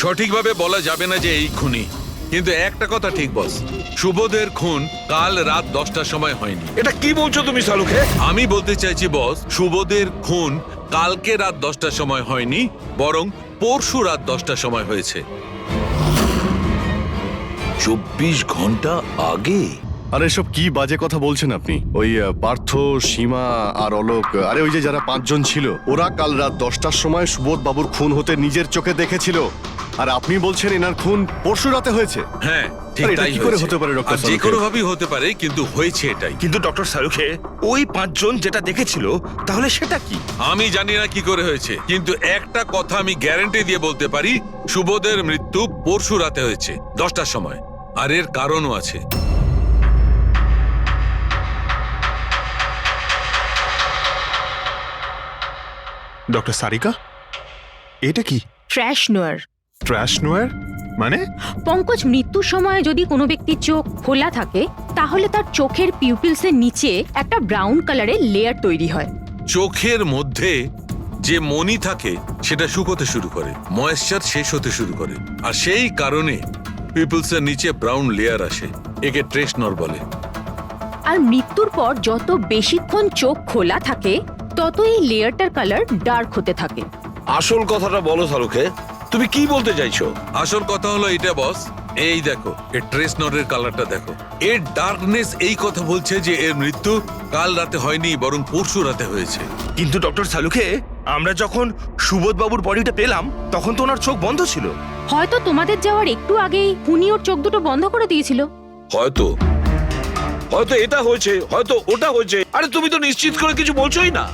সঠিকভাবে বলা যাবে না যে এই খুনি, কিন্তু একটা কথা ঠিক বস, সুবোধের খুন কাল রাত 10টার সময় হয়নি। এটা কি বলছো তুমি সালুকে? আমি বলতে চাইছি বস, সুবোধের খুন কালকে রাত 10টার সময় হয়নি, বরং পরশু রাত 10টার সময় হয়েছে। 24 ঘন্টা আগে? আরে এসব কি বাজে কথা বলছেন আপনি? ওই পার্থ, সীমা আর অলোক, আরে ওই যে যারা 5 জন ছিল, ওরা কাল রাত 10টার সময় সুবোধ বাবুর খুন হতে নিজের চোখে দেখেছিল। আর আপনি বলছেন এনার খুন পরশু রাতে হয়েছে? হ্যাঁ ঠিক আরে এটা তাই কি করে হয়েছে। হতে পারে ডক্টর আর যে সালুখে? কোনো ভাবেই হতে পারে, কিন্তু হয়েছে এটাই। কিন্তু ডক্টর সালুখে, ওই 5 জন যেটা দেখেছিল তাহলে সেটা কি? আমি জানি না কি করে হয়েছে, কিন্তু একটা কথা আমি গ্যারান্টি দিয়ে বলতে পারি, সুবোধের মৃত্যু পরশু রাতে হয়েছে 10টার সময়। আর এর কারণও আছে। ডক্টর সারিকা, এটা কি? ট্র্যাশ নোয়ার। ট্র্যাশ নোয়ার মানে? পঙ্কজ, মৃত্যুর সময় যদি কোনো ব্যক্তির চোখ খোলা থাকে তাহলে তার চোখের পিউপিলসের নিচে একটা ব্রাউন কালারের লেয়ার তৈরি হয়। চোখের মধ্যে যে মনি থাকে সেটা শুকোতে শুরু করে, ময়েশ্চার শেষ হতে শুরু করে, আর সেই কারণে পিপলসের নিচে ব্রাউন লেয়ার আসে। একে ট্রেস নর বলে। আর মৃত্যুর পর যত বেশিক্ষণ চোখ খোলা থাকে তত এই লেয়ারটার কালার ডার্ক হতে থাকে। আসল কথাটা বলো শাহরুখে, তুমি কি বলতে চাইছো? আসল কথা হলো এটা বস, এই দেখো এর ট্রেস নরের কালারটা দেখো। এর ডার্কনেস এই কথা বলছে যে এর মৃত্যু কাল রাতে হয়নি, বরং পরশু রাতে হয়েছে। কিন্তু ডক্টর সালুখে, আমরা যখন সুবোধ বাবুর বডিটা পেলাম তখন তো ওনার চোখ বন্ধ ছিল। হয়তো তোমাদের যাওয়ার একটু আগেই খুনি ওর চোখ দুটো বন্ধ করে দিয়েছিল। হয়তো হয়তো এটা হয়েছে, হয়তো ওটা হয়েছে। আরে তুমি তো নিশ্চিত করে কিছু বলছোই না।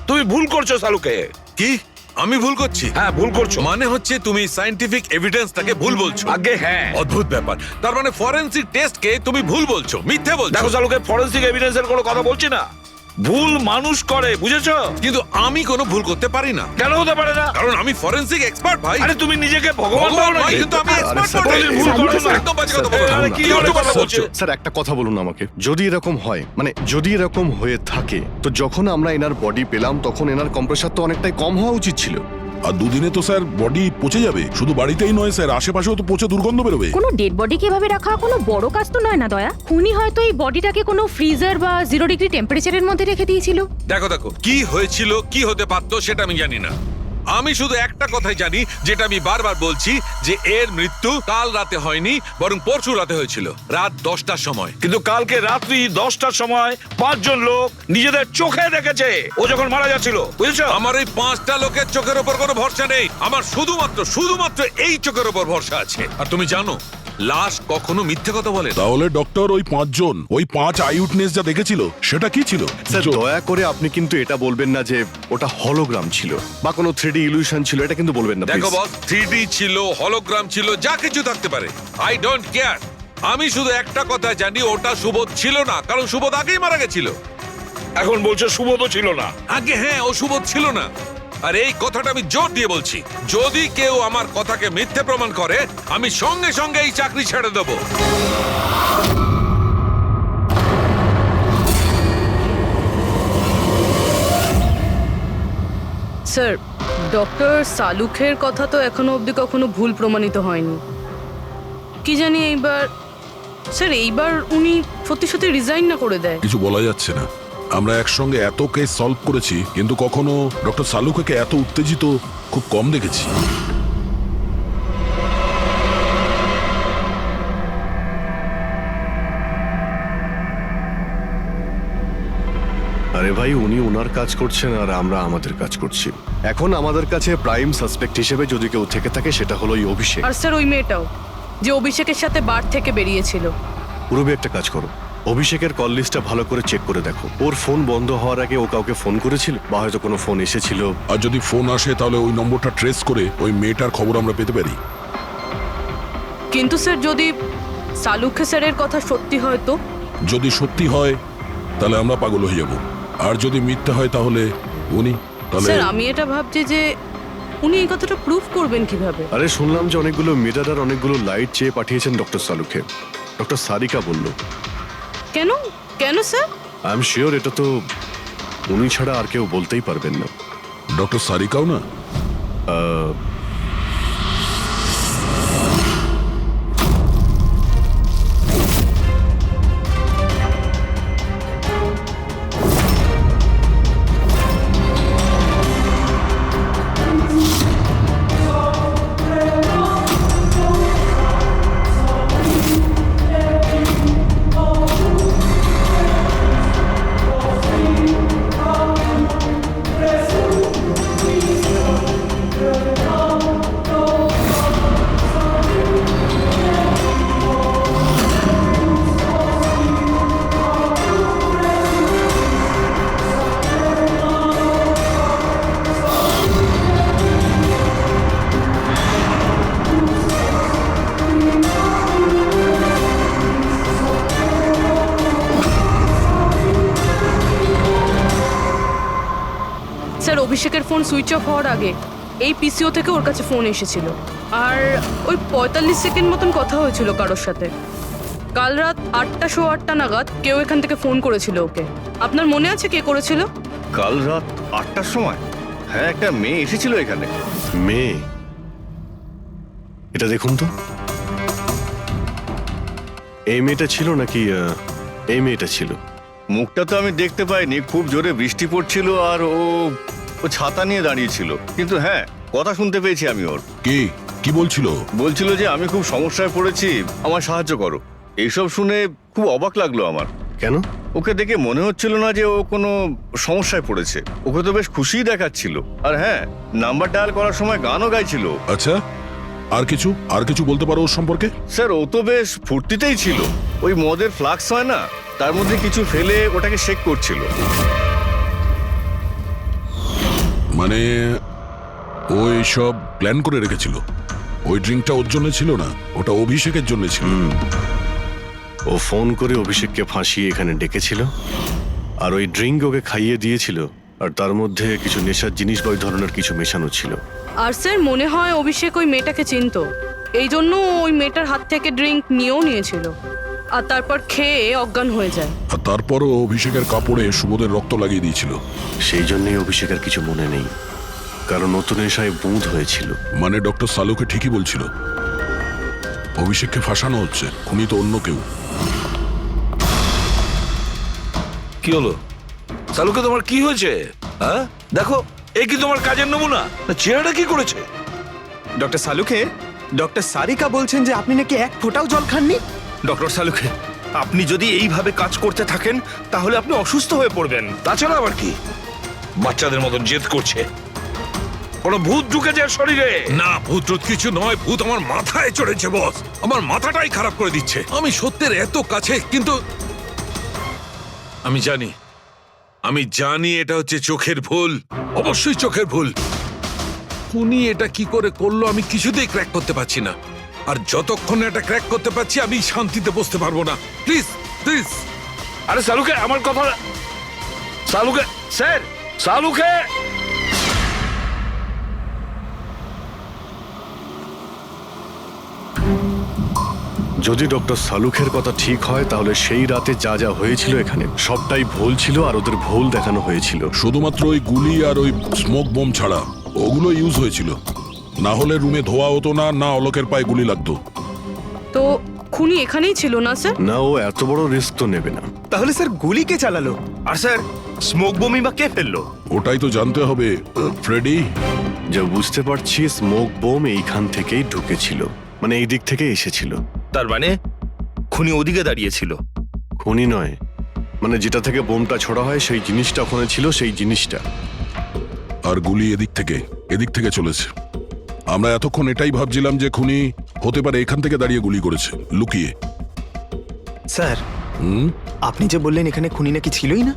তুমি ভুল করছো শাহরুখে। কি আমি ভুল করছি? হ্যাঁ, ভুল করছো। মানে হচ্ছে তুমি সায়েন্টিফিক এভিডেন্সটাকে ভুল বলছো। আগে হ্যাঁ, অদ্ভুত ব্যাপার। তার মানে ফরেনসিক টেস্টকে তুমি ভুল বলছো, মিথ্যে বলছো। দেখো শাহরুখে, ফরেনসিক এভিডেন্সের কোনো কথা বলছি না। ভুল মানুষ করে, বুঝেছো? কিন্তু আমি কোনো ভুল করতে পারি না। কেন হতে পারে না? কারণ আমি ফরেনসিক এক্সপার্ট ভাই। আরে তুমি নিজেকে ভগবান ভাবো নাকি? কিন্তু আমি এক্সপার্ট স্যার, নই। ভুল করো না। একদম বাজে কথা বলো না। আরে কি ধরনের কথা বলছো? স্যার একটা কথা বলুন আমাকে, যদি এরকম হয়, মানে যদি এরকম হয়ে থাকে, তো যখন আমরা এনার বডি পেলাম তখন এনার কম্প্রেসার তো অনেকটাই কম হওয়া উচিত ছিল। আর দুদিনে তো স্যার বডি পচে যাবে। শুধু বাড়িতেই নয় স্যার, আশেপাশেও তো পচে দুর্গন্ধ বেরোবে। কোনো ডেড বডিকে এভাবে রাখা কোনো বড় কাজ তো নয় না দয়া। খুনি হয়তো এই বডিটাকে কোনো ফ্রিজার বা 0 ডিগ্রি টেম্পারেচারের মধ্যে রেখে দিয়েছিল। দেখো দেখো, কি হয়েছিল কি হতে পারতো সেটা আমি জানি না। আমি শুধু একটা কথাই জানি, যেটা আমি বারবার বলছি, যে এর মৃত্যু কাল রাতে হয়নি, বরং পরশু রাতে হয়েছিল, রাত 10টার সময়। কিন্তু কালকে রাত্রি 10টার সময় 5 জন লোক নিজেদের চোখে দেখেছে ও যখন মারা যাচ্ছিল, বুঝেছো? আমার এই 5টা লোকের চোখের উপর কোনো ভরসা নেই। আমার শুধুমাত্র এই চোখের উপর ভরসা আছে। আর তুমি জানো, লাশ কখনো মিথ্যে কথা বলে না। তাহলে ডক্টর, ওই 5 জন, ওই 5 আই উইটনেস যা দেখেছিল সেটা কি ছিল? স্যার দয়া করে আপনি কিন্তু এটা বলবেন না যে ওটা হলোগ্রাম ছিল বা কোনো 3D ইলিউশন ছিল, এটা কিন্তু বলবেন না দেখো please। বস, 3D ছিল, হলোগ্রাম ছিল, যা কিছু থাকতে পারে, আই ডোন্ট কেয়ার। আমি শুধু একটা কথা জানি, ওটা সুবোধ ছিল না, কারণ সুবোধ আগেই মারা গেছিল। এখন বলছো সুবোধও ছিল না? আগে হ্যাঁ, ও সুবোধ ছিল না। আর এই কথাটা আমি জোর দিয়ে বলছি, যদি কেউ আমার কথাকে মিথ্যে প্রমাণ করে, আমি সঙ্গে সঙ্গে এই চাকরি ছেড়ে দেবো। স্যার, ডক্টর সালুখের কথা তো এখনো অবধি কখনো ভুল প্রমাণিত হয়নি। কি জানি এইবার উনি সত্যি সত্যি রিজাইন না করে দেয়। কিছু বলা যাচ্ছে না। আমরা একসঙ্গে এত কেস সলভ করেছি, কিন্তু কখনো ডক্টর সালুকে এত উত্তেজিত খুব কম দেখেছি। আরে ভাই, উনি ওনার কাজ করছেন আর আমরা আমাদের কাজ করছি। এখন আমাদের কাছে প্রাইম সাসপেক্ট হিসেবে যদি কেউ থেকে থাকে, সেটা হলো ওই অভিষেক। আর স্যার, ওই মেয়েটাও যে অভিষেকের সাথে বার থেকে বেরিয়েছিল। পুরবি একটা কাজ করো, অভিষেকের কল লিস্টটা ভালো করে চেক করে দেখো। ওর ফোন বন্ধ হওয়ার আগে ও কাউকে ফোন করেছিল বা হয়তো কোনো ফোন এসেছিল। আর যদি ফোন আসে তাহলে ওই নম্বরটা ট্রেস করে ওই মেয়েটার খবর আমরা পেতে পারি। কিন্তু স্যার, যদি সালুখে স্যারের কথা সত্যি হয় তো? যদি সত্যি হয় তাহলে আমরা পাগল হয়ে যাব, আর যদি মিথ্যা হয় তাহলে উনি, তাহলে স্যার, আমি এটা ভাবছি যে উনি এই কথাটা প্রুফ করবেন কিভাবে? আরে শুনলাম যে অনেকগুলো মিটার আর অনেকগুলো লাইট চেয়ে পাঠিয়েছেন ডক্টর সালুকে। ডক্টর সারিকা বলল। কেন কেন স্যার? আই এম শিওর এটা তো উনি ছাড়া আর কেউ বলতেই পারবেন না। ডক্টর সারিকাও না? অভিষেকের ফোন সুইচ অফ হওয়ার আগে এই পিসিও থেকে ওর কাছে ফোন এসেছিল, আর ওই 45 সেকেন্ড মতন কথা হয়েছিল কারোর সাথে। কাল রাত 8:08 নাগাদ কেউ এখান থেকে ফোন করেছিল ওকে। আপনার মনে আছে কে করেছিল? কাল রাত 8টার সময় হ্যাঁ একটা মেয়ে এসেছিল এখানে। মেয়ে? এটা দেখুন তো, এই মেয়েটা ছিল নাকি এই মেয়েটা ছিল? মুখটা তো আমি দেখতে পাইনি, খুব জোরে বৃষ্টি পড়ছিল আর ও ছাতা নিয়ে দাঁড়িয়েছিল, কিন্তু হ্যাঁ কথা শুনতে পেয়েছি আমি ওর। কি বলছিল? বলছিল যে আমি খুব সমস্যায় পড়েছি, আমার সাহায্য করো। এইসব শুনে খুব অবাক লাগলো আমার। কেন? ওকে দেখে মনে হচ্ছিল না যে ও কোনো সমস্যায় পড়েছে, ওকে তো বেশ খুশিই দেখাচ্ছিল। আর হ্যাঁ, নাম্বার ডায়াল করার সময় গানও গাইছিল। আচ্ছা, আর কিছু বলতে পারো ওর সম্পর্কে? স্যার ও তো বেশ ফুর্তিতেই ছিল, ওই মদের ফ্লাক্স হয় না, তার মধ্যে কিছু ফেলে ওটাকে শেক করছিল। মানে ও এইসব প্ল্যান করে রেখেছিল? ওই ড্রিঙ্কটা ওর জন্য ছিল না, ওটা অভিষেকের জন্য ছিল। ও ফোন করে অভিষেককে ফাঁসিয়ে এখানে ডেকেছিল, আর ওই ড্রিঙ্ক ওকে খাইয়ে দিয়েছিল, আর তার মধ্যে কিছু নেশার জিনিস বা ওই ধরনের কিছু মেশানো ছিল। আর স্যার মনে হয় অভিষেক ওই মেয়েটাকে চিনতো, এই জন্য ওই মেয়েটার হাত থেকে ড্রিঙ্ক নিয়েও নিয়েছিল, আর তারপর খেয়ে অজ্ঞান হয়ে যায়। আর তারপরও অভিষেকের কাপড়ে সুবোধের রক্ত লাগিয়ে দিয়েছিল। সেই জন্যই অভিষেকের কিছু মনে নেই, কারণ নতুন নেশায় বুঁদ হয়েছিল। মানে ডক্টর সালুকে ঠিকই বলছিল, অভিষেককে ফাঁসানো হচ্ছে, খুনি তো অন্য কেউ। কি হলো সালুকে, তোমার কি হয়েছে? হ্যাঁ দেখো, এ কি তোমার কাজের নমুনা? চেহারাটা কি করেছে? ডক্টর সালুকে, ডক্টর সারিকা বলছেন যে আপনি নাকি এক ফোঁটাও জল খাননি। ডক্টর সালুকে, আপনি যদি এইভাবে কাজ করতে থাকেন তাহলে আপনি অসুস্থ হয়ে পড়বেন। তাছাড়া আবার কি বাচ্চাদের মতন জেদ করছে? কোনো ভূত ঢুকেছে এর শরীরে? না, ভূত টুত কিছু নয়, ভূত আমার মাথায় চড়েছে বস, আমার মাথাটাই খারাপ করে দিচ্ছে। আমি সত্যের এত কাছে, কিন্তু আমি জানি এটা হচ্ছে চোখের ভুল, অবশ্যই চোখের ভুল। উনি এটা কি করে করলো আমি কিছুতেই ক্র্যাক করতে পারছি না, আর যতক্ষণ এটা ক্র্যাক করতে পারছি আমি শান্তিতে বসতে পারবো না। Please please. আরে সালুকে, আমার কথা, সালুকে স্যার, সালুকে। যদি ডক্টর সালুখের কথা ঠিক হয়, তাহলে সেই রাতে যা যা হয়েছিল এখানে সবটাই ভুল ছিল, আর ওদের ভুল দেখানো হয়েছিল। শুধুমাত্র ওই গুলি আর ওই স্মোক বোম ছাড়া ওগুলো ইউজ হয়েছিল, না হলে রুমে ধোয়া হতো না, না অলোকের পায়ে গুলি লাগতো। তো খুনি এখানেই ছিল না স্যার? না, ও এত বড় রিস্ক তো নেবে না। তাহলে স্যার গুলি কে চালালো? আর স্যার স্মোক বোমই বা কে ফেললো? ওটাই তো জানতে হবে ফ্রেডি। যা বুঝতে পারছি, স্মোক বোম এইখান থেকেই ঢুকেছিল, মানে এই দিক থেকে এসেছিল। তার মানে খুনি ওদিকে দাঁড়িয়েছিল? খুনি নয়, মানে যেটা থেকে বোমটা ছোড়া হয় সেই জিনিসটা ওখানে ছিল, সেই জিনিসটা। আর গুলি এদিক থেকে চলেছে। আমরা এতক্ষণ এটাই ভাবছিলাম যে খুনি হতে পারে এখান থেকে দাঁড়িয়ে গুলি করেছে, লুকিয়ে। স্যার আপনি যে বললেন এখানে খুনি নাকি ছিলই না?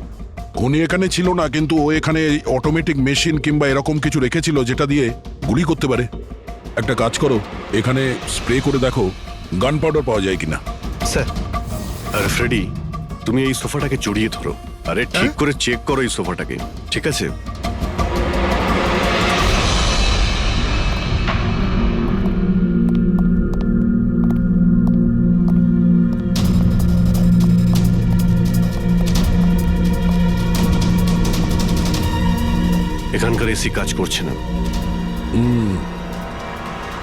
খুনি এখানে ছিল না, কিন্তু ও এখানে অটোমেটিক মেশিন কিংবা এরকম কিছু রেখেছিল যেটা দিয়ে গুলি করতে পারে। একটা কাজ করো, এখানে স্প্রে করে দেখো গান পাউডার পাওয়া যায় কিনা। স্যার। আর ফ্রেডি, তুমি এই সোফাটাকে জড়িয়ে ধরো, আরে ঠিক করে চেক করো এই সোফাটাকে, ঠিক আছে? এখানকার এসি কাজ করছে না।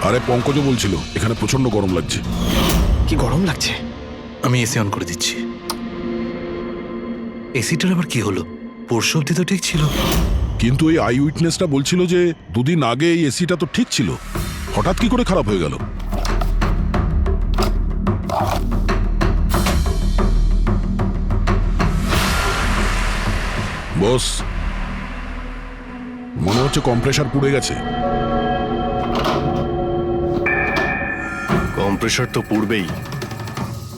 আরে পঙ্কজ বলছিল এখানে প্রচন্ড গরম লাগছে। কি গরম লাগছে? আমি এসি অন করে দিচ্ছি। এসিটার আবার কি হলো? পরশু অব্দি তো ঠিক ছিল। কিন্তু এই আই উইটনেসটা বলছিল যে দুদিন আগে এই এসিটা তো ঠিক ছিল, হঠাৎ কি করে খারাপ হয়ে গেল? বস, মনে হচ্ছে কম্প্রেসার পুড়ে গেছে। কম্প্রেসার তো পুড়বেই,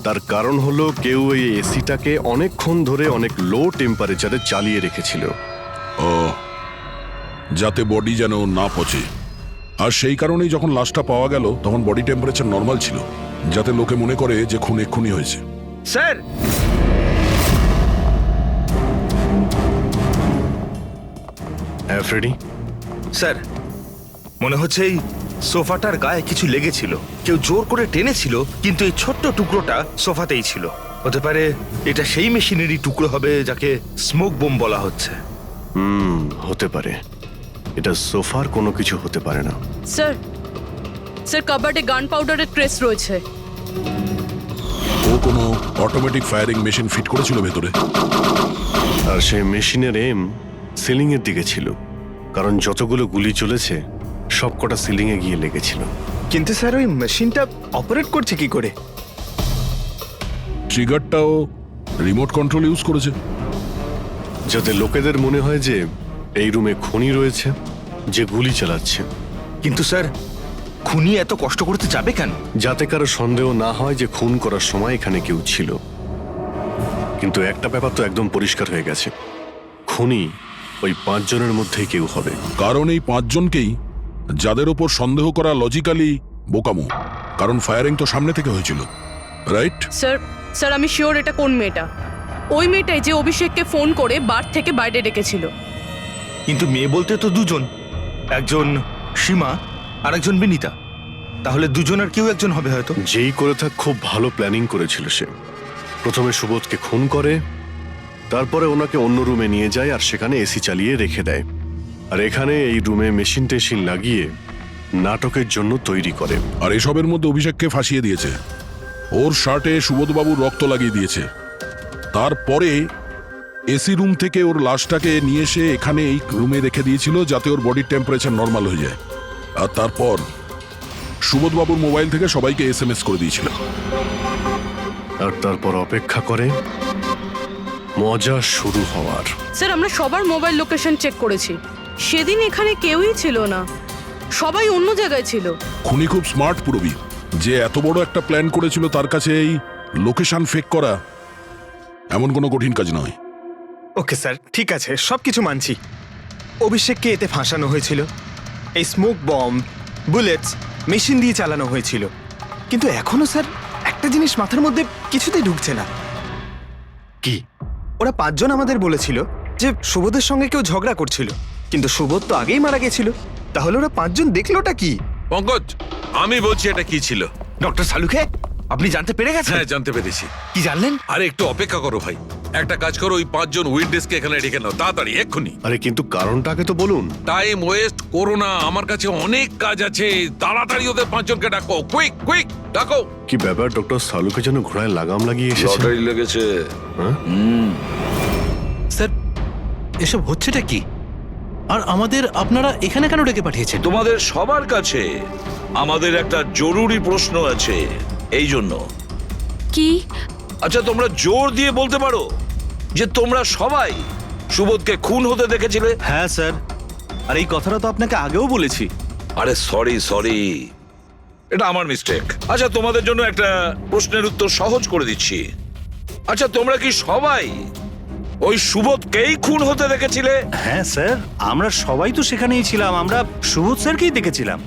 তার কারণ হলো কেউ এই এসিটাকে অনেকক্ষণ ধরে অনেক লো টেম্পারেচারে চালিয়ে রেখেছিল। ও, যাতে বডি যেন না পচে। আর সেই কারণেই যখন লাশটা পাওয়া গেল তখন বডি টেম্পারেচার নর্মাল ছিল, যাতে লোকে মনে করে যে খুন এক্ষুনি হয়েছে। স্যার, হ্যাঁ ফ্রেডি, স্যার মনে হচ্ছে এই সোফাটার গায়ে কিছু লেগেছিল, কেউ জোর করে টেনেছিল, কিন্তু এই ছোট্ট টুকরোটা সোফাতেই ছিল। হতে পারে এটা সেই মেশিনেরই টুকরো হবে যাকে স্মোক বোম বলা হচ্ছে। হতে পারে। এটা সোফার কোনো কিছু হতে পারে না। স্যার স্যার কাবার্ডে গান পাউডারের ট্রেস রয়েছে। ও কোনো অটোমেটিক ফায়ারিং মেশিন ফিট করেছিল ভেতরে। আর সেই মেশিনের এম সিলিং এর দিকে ছিল, কারণ যতগুলো গুলি চলেছে সবকটা সিলিং এ গিয়ে লেগেছিল। কিন্তু স্যার ওই মেশিনটা অপারেট করছে কি করে? ট্রিগারটাও রিমোট কন্ট্রোল ইউজ করেছে, যাতে লোকেদের মনে হয় যে এই রুমে খুনি রয়েছে যে গুলি চালাচ্ছে। কিন্তু স্যার খুনি এত কষ্ট করতে যাবে কেন? যাতে কারো সন্দেহ না হয় যে খুন করার সময় এখানে কেউ ছিল। কিন্তু একটা ব্যাপার তো একদম পরিষ্কার হয়ে গেছে, খুনি ওই 5 জনের মধ্যেই কেউ হবে। কারণ এই 5 জনকেই যাদের ওপর সন্দেহ করা লজিক্যালি বোকামো, কারণ ফায়ারিং তো সামনে থেকে হয়েছিল, রাইট? স্যার স্যার আমি শিওর এটা কোন মেয়েটা, ওই মেয়েটাই যে অভিষেককে ফোন করে বার থেকে বাইরে ডেকেছিল। কিন্তু মেয়ে বলতে তো দুজন, একজন সীমা আর একজন বিনীতা। তাহলে দুজনের কেউ একজন হবে হয়তো। যেই করে থাক খুব ভালো প্ল্যানিং করেছিল সে। প্রথমে সুবোধকে খুন করে, তারপরে ওনাকে অন্য রুমে নিয়ে যায় আর সেখানে এসি চালিয়ে রেখে দেয়। আর এখানে এই রুমে মেশিন টেশিন লাগিয়ে নাটকের জন্য তৈরি করে। আর এসবের মধ্যে অভিষেককে ফাঁসিয়ে দিয়েছে, ওর শার্টে সুবোধবাবুর রক্ত লাগিয়ে দিয়েছে। তারপরে এসি রুম থেকে ওর লাশটাকে নিয়ে এসে এখানে এই রুমে রেখে দিয়েছিল যাতে ওর বডির টেম্পারেচার নর্মাল হয়ে যায়। আর তারপর সুবোধবাবুর মোবাইল থেকে সবাইকে SMS করে দিয়েছিল। আর তারপর অপেক্ষা করে মজা শুরু হওয়ার। স্যার আমরা সবার মোবাইল লোকেশন চেক করেছি, সেদিন এখানে কেউই ছিল না, সবাই অন্য জায়গায় ছিল। খুনি খুব স্মার্ট পুরবি, যে এত বড় একটা প্ল্যান করেছিল তার কাছে এই লোকেশন ফেক করা এমন কোনো কঠিন কাজ নয়। ওকে স্যার, ঠিক আছে, সবকিছু মানছি। অভিষেককে এতে ফাঁসানো হয়েছিল, এই স্মোক বম, বুলেটস মেশিন দিয়ে চালানো হয়েছিল। কিন্তু এখনো স্যার একটা জিনিস মাথার মধ্যে কিছুতেই ঢুকছে না। কি? ওরা 5 জন আমাদের বলেছিল যে সুবোধের সঙ্গে কেউ ঝগড়া করছিল, কিন্তু সুবোধ তো আগেই মারা গেছিল। তাহলে ওরা 5 জন দেখলোটা কি? পঙ্কজ, আমি বলছি এটা কি ছিল। ডক্টর সালুকে আপনি জানতে পেরে গেছেন? হ্যাঁ জানতে পেরেছি। কি জানলেন? আরে একটু অপেক্ষা করো ভাই, একটা কাজ করো, ওই 5 জন উইটনেসকে এখানে ডেকে নাও তাড়াতাড়ি, এক্ষুনি। আরে কিন্তু কারণটাকে তো বলুন। টাইম ওয়েস্ট করো না, আমার কাছে অনেক কাজ আছে। তাড়াতাড়ি ওদের 5 জনকে ডাকো, কুইক কুইক ডাকো। কি ব্যাপার, ডক্টর সালুকে যেন ঘোড়ায় লাগাম লাগিয়ে এসেছে। লটারি লেগেছে। স্যার এসব হচ্ছেটা কি? আর আমাদের আপনারা এখানে কেন ডেকে পাঠিয়েছেন? তোমাদের সবার কাছে আমাদের একটা জরুরি প্রশ্ন আছে, এই জন্য। কি? আচ্ছা তোমরা জোর দিয়ে বলতে পারো যে তোমরা সবাই সুবোধকে খুন হতে দেখেছিলে? হ্যাঁ স্যার, আর এই কথাটা তো আপনাকে আগেও বলেছি। আরে সরি, এটা আমার মিস্টেক। আচ্ছা তোমাদের জন্য একটা প্রশ্নের উত্তর সহজ করে দিচ্ছি। আচ্ছা তোমরা কি সবাই ওই সুবোধকেই খুন হতে দেখেছিলে? হ্যাঁ স্যার, আমরা সবাই তো সেখানেই ছিলাম, আমরা সুবোধ স্যারকেই দেখেছিলাম।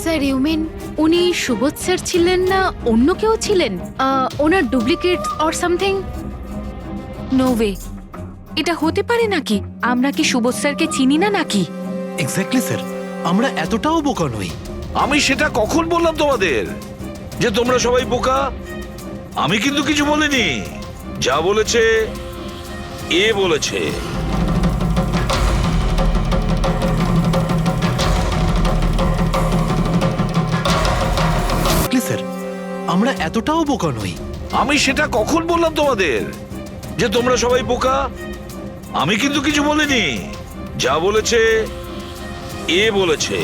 স্যার ইউ মিন উনি সুবোধ স্যার ছিলেন না অন্য কেউ ছিলেন? ওনার duplicate or something? No way, এটা হতে পারে নাকি? আমরা কি সুবোধ স্যারকে চিনি না নাকি? এক্স্যাক্টলি স্যার, আমরা এতটাও বোকা নই। আমি সেটা কখন বললাম তোমাদের যে তোমরা সবাই বোকা? আমি কিন্তু কিছু বলিনি, যা বলেছে এ বলেছে। স্যার আমরা এতটাও বোকা নই। আমি সেটা কখন বললাম তোমাদের যে তোমরা সবাই বোকা? আমি কিন্তু কিছু বলিনি, যা বলেছে এ বলেছে।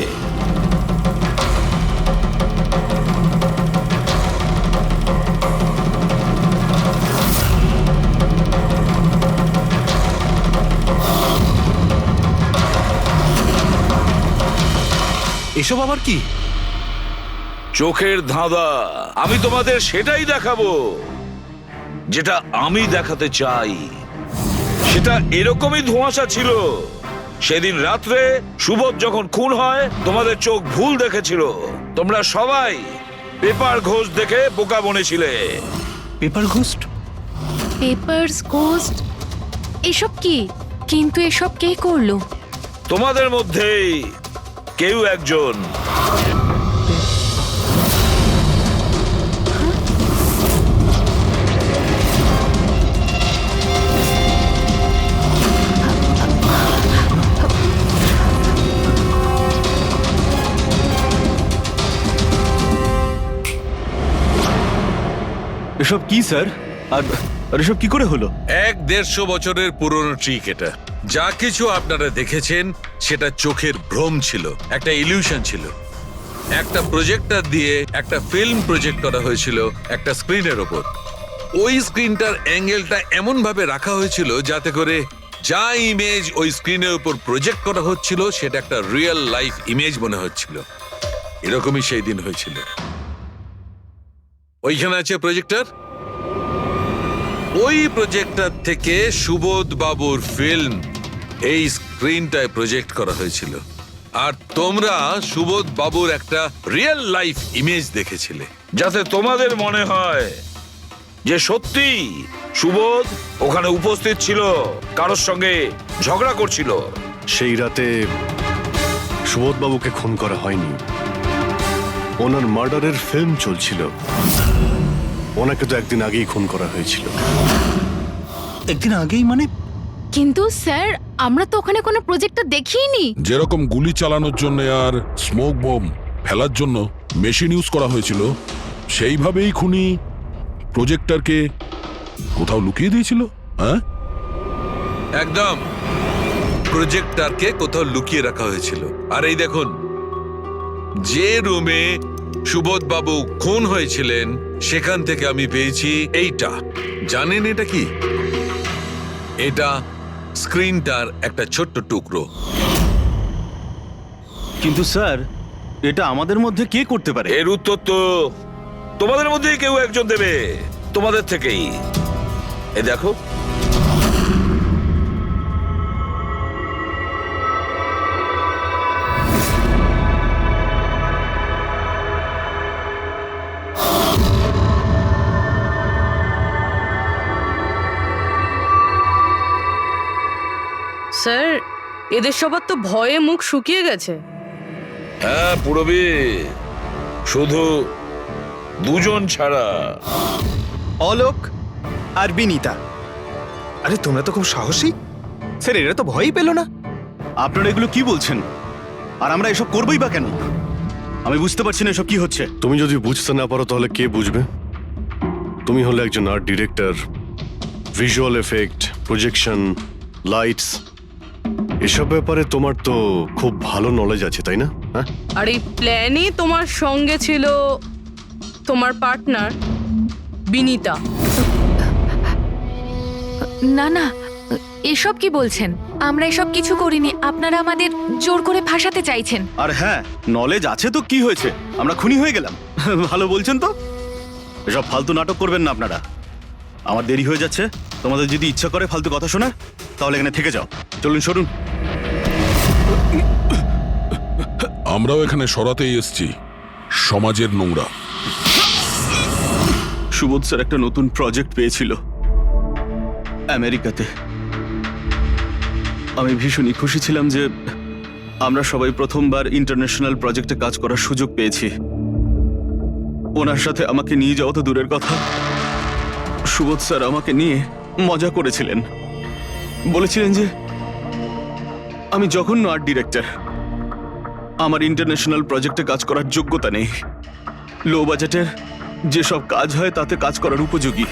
এসব আবার কি? চোখের ধাঁধা। আমি তোমাদের সেটাই দেখাবো যেটা আমি দেখাতে চাই। সেটা এরকমই ধোঁয়াশা ছিল। সেদিন রাত্রে সুবোধ যখন খুন হয় তোমাদের চোখ ভুল দেখেছিল। তোমরা সবাই পেপার ঘোষ দেখে বোকা বনেছিলে। Pepper ghost? Pepper's ghost? এসব কি? কিন্তু এসব কে করলো? তোমাদের মধ্যেই কেউ একজন এসব কি স্যার? আর আর এসব কি করে হলো? 150 বছরের পুরনো ট্রিক এটা। যা কিছু আপনারা দেখেছেন সেটা চোখের ভ্রম ছিল, একটা ইলিউশন ছিল। একটা প্রজেক্টর দিয়ে একটা ফিল্ম প্রজেক্ট করা হয়েছিল একটা স্ক্রিনের ওপর। ওই স্ক্রিনটার অ্যাঙ্গেলটা এমন ভাবে রাখা হয়েছিল যাতে করে যা ইমেজ ওই স্ক্রিনের উপর প্রজেক্ট করা হচ্ছিল সেটা একটা রিয়েল লাইফ ইমেজ মনে হচ্ছিল। এরকমই সেই দিন হয়েছিল। ওইখানে আছে প্রজেক্টর। ওই প্রজেক্টর থেকে সুবোধ বাবুর ফিল্ম এই স্ক্রিনটায় প্রজেক্ট করা হয়েছিল, আর তোমরা সুবোধ বাবুর একটা রিয়েল লাইফ ইমেজ দেখেছিলে। যাতে তোমাদের মনে হয় যে সত্যি সুবোধ ওখানে উপস্থিত ছিল, কারোর সঙ্গে ঝগড়া করছিল। সেই রাতে সুবোধবাবুকে খুন করা হয়নি, ওনার মার্ডারের ফিল্ম চলছিল। ওনাকে তো একদিন আগেই খুন করা হয়েছিল। একদিন আগেই মানে? কিন্তু স্যার আমরা তো ওখানে কোনো প্রজেক্টর দেখিনি। যেরকম গুলি চালানোর জন্য আর স্মোক বম ফেলার জন্য মেশিন ইউজ করা হয়েছিল, সেইভাবেই খুনি প্রজেক্টরকে কোথাও লুকিয়ে দিয়েছিল। হ্যাঁ, একদম প্রজেক্টরকে কোথাও লুকিয়ে রাখা হয়েছিল। আর এই দেখুন, যে রুমে সুবোধ বাবু খুন হয়েছিলেন সেখান থেকে আমি পেয়েছি এইটা। জানেন এটা কি? এটা স্ক্রিনটার একটা ছোট্ট টুকরো। কিন্তু স্যার, এটা আমাদের মধ্যে কে করতে পারে? এর উত্তর তো তোমাদের মধ্যেই কেউ একজন দেবে, তোমাদের থেকেই। এ দেখো, স্যার এদের সবার তো ভয়ে মুখ শুকিয়ে গেছে। হ্যাঁ পুরবী, শুধু দুজন ছাড়া। অলোক আর বিনীতা। আরে তোমরা তো খুব সাহসী। স্যার এরা তো ভয়ই পেল না। আপনারা এগুলো কি বলছেন? আর আমরা এসব করবোই বা কেন? আমি বুঝতে পারছি না এসব কি হচ্ছে। তুমি যদি বুঝতে না পারো তাহলে কে বুঝবে? তুমি হলে একজন art director, visual effect, projection, lights, এসব ব্যাপারে তোমার তো খুব ভালো নলেজ আছে, তাই না? হ্যাঁ, আর এই প্ল্যানে তোমার সঙ্গে ছিল তোমার পার্টনার বিনীতা। না না, এসব কি বলছেন? আমরা এসব কিছু করিনি। আপনারা আমাদের জোর করে ফাঁসাতে চাইছেন। আর হ্যাঁ, নলেজ আছে তো কি হয়েছে? আমরা খুনি হয়ে গেলাম। ভালো বলছেন তো। এসব ফালতু নাটক করবেন না আপনারা। আমার দেরি হয়ে যাচ্ছে। তোমাদের যদি ইচ্ছা করে ফালতু কথা শোনার, তাহলে এখানে থেকে যাও। চলুন, সরুন। আমরাও এখানে সরাতেই এসছি সমাজের নোংরা। সুবোধ স্যার একটা নতুন প্রজেক্ট পেয়েছিল আমেরিকাতে। আমি ভীষণই খুশি ছিলাম যে আমরা সবাই প্রথমবার ইন্টারন্যাশনাল প্রজেক্টে কাজ করার সুযোগ পেয়েছি। ওনার সাথে আমাকে নিয়ে যাওয়া তো দূরের কথা, সুবোধ স্যার আমাকে নিয়ে মজা করেছিলেন। বলেছিলেন যে আমি জঘন্য আর্ট ডিরেক্টর, আমার ইন্টারন্যাশনাল প্রজেক্টে কাজ করার যোগ্যতা নেই, লো বাজেটের যেসব কাজ হয় তাতে কাজ করার উপযোগী।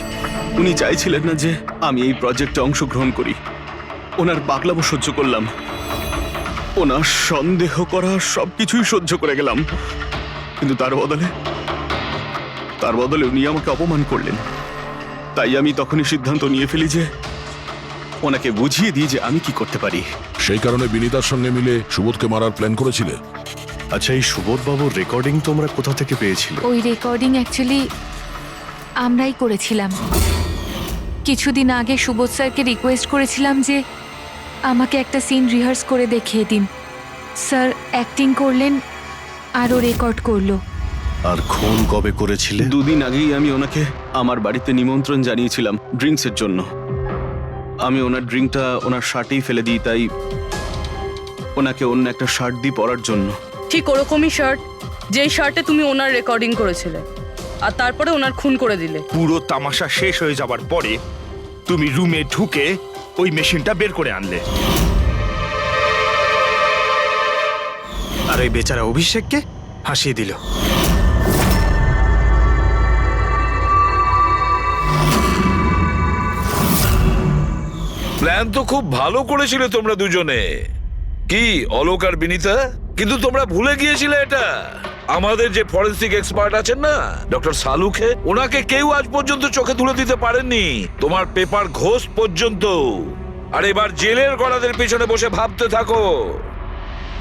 উনি চাইছিলেন না যে আমি এই প্রজেক্টে অংশগ্রহণ করি। ওনার পাগলামো সহ্য করলাম, ওনার সন্দেহ করা সবকিছুই সহ্য করে গেলাম। কিন্তু তার বদলে উনি আমাকে অপমান করলেন। তাই আমি তখনই সিদ্ধান্ত নিয়ে ফেলি যে ওনাকে বুঝিয়ে দিই যে আমি কি করতে পারি। সেই কারণে বিনীতার সঙ্গে মিলে সুবোধকে মারার প্ল্যান করেছিলে। আচ্ছা, এই সুবোধ বাবুর রেকর্ডিং তোমরা কোথা থেকে পেয়েছিলে? ওই রেকর্ডিং অ্যাকচুয়ালি আমরাই করেছিলাম। কিছুদিন আগে সুবোধ স্যারকে রিকোয়েস্ট করেছিলাম যে আমাকে একটা সিন রিহার্স করে দেখিয়ে দিন। স্যার অ্যাক্টিং করলেন আরও রেকর্ড করলো। আর খুন কবে করেছিলে? 2 দিন আগেই আমি ওনাকে আমার বাড়িতে নিমন্ত্রণ জানিয়েছিলাম ড্রিঙ্কসের জন্য। আমি ওনার ড্রিঙ্কটা ওনার শার্টেই ফেলে দিই, তাই ওনাকে অন্য একটা শার্ট দিয়ে পরার জন্য। ঠিক ওরকমই শার্ট, যেই শার্টে তুমি ওনার রেকর্ডিং করেছিলে আর তারপরে ওনার খুন করে দিলে। পুরো তামাশা শেষ হয়ে যাবার পরে তুমি রুমে ঢুকে ওই মেশিনটা বের করে আনলে। আর ওই বেচারা অভিষেককে ফাঁসিয়ে দিল। প্ল্যান তো খুব ভালো করেছিলে তোমরা দুজনে, কি অলোক আর বিনীতা, কিন্তু তোমরা ভুলে গিয়েছিলে এটা। আমাদের যে ফরেন্সিক এক্সপার্ট আছেন না, ডক্টর সালুখে, ওনাকে কেউ আজ পর্যন্ত চোখে তুলে দিতে পারেননি, তোমার পেপার ঘোষ পর্যন্ত। আর এবার জেলের গড়াদের পেছনে বসে ভাবতে থাকো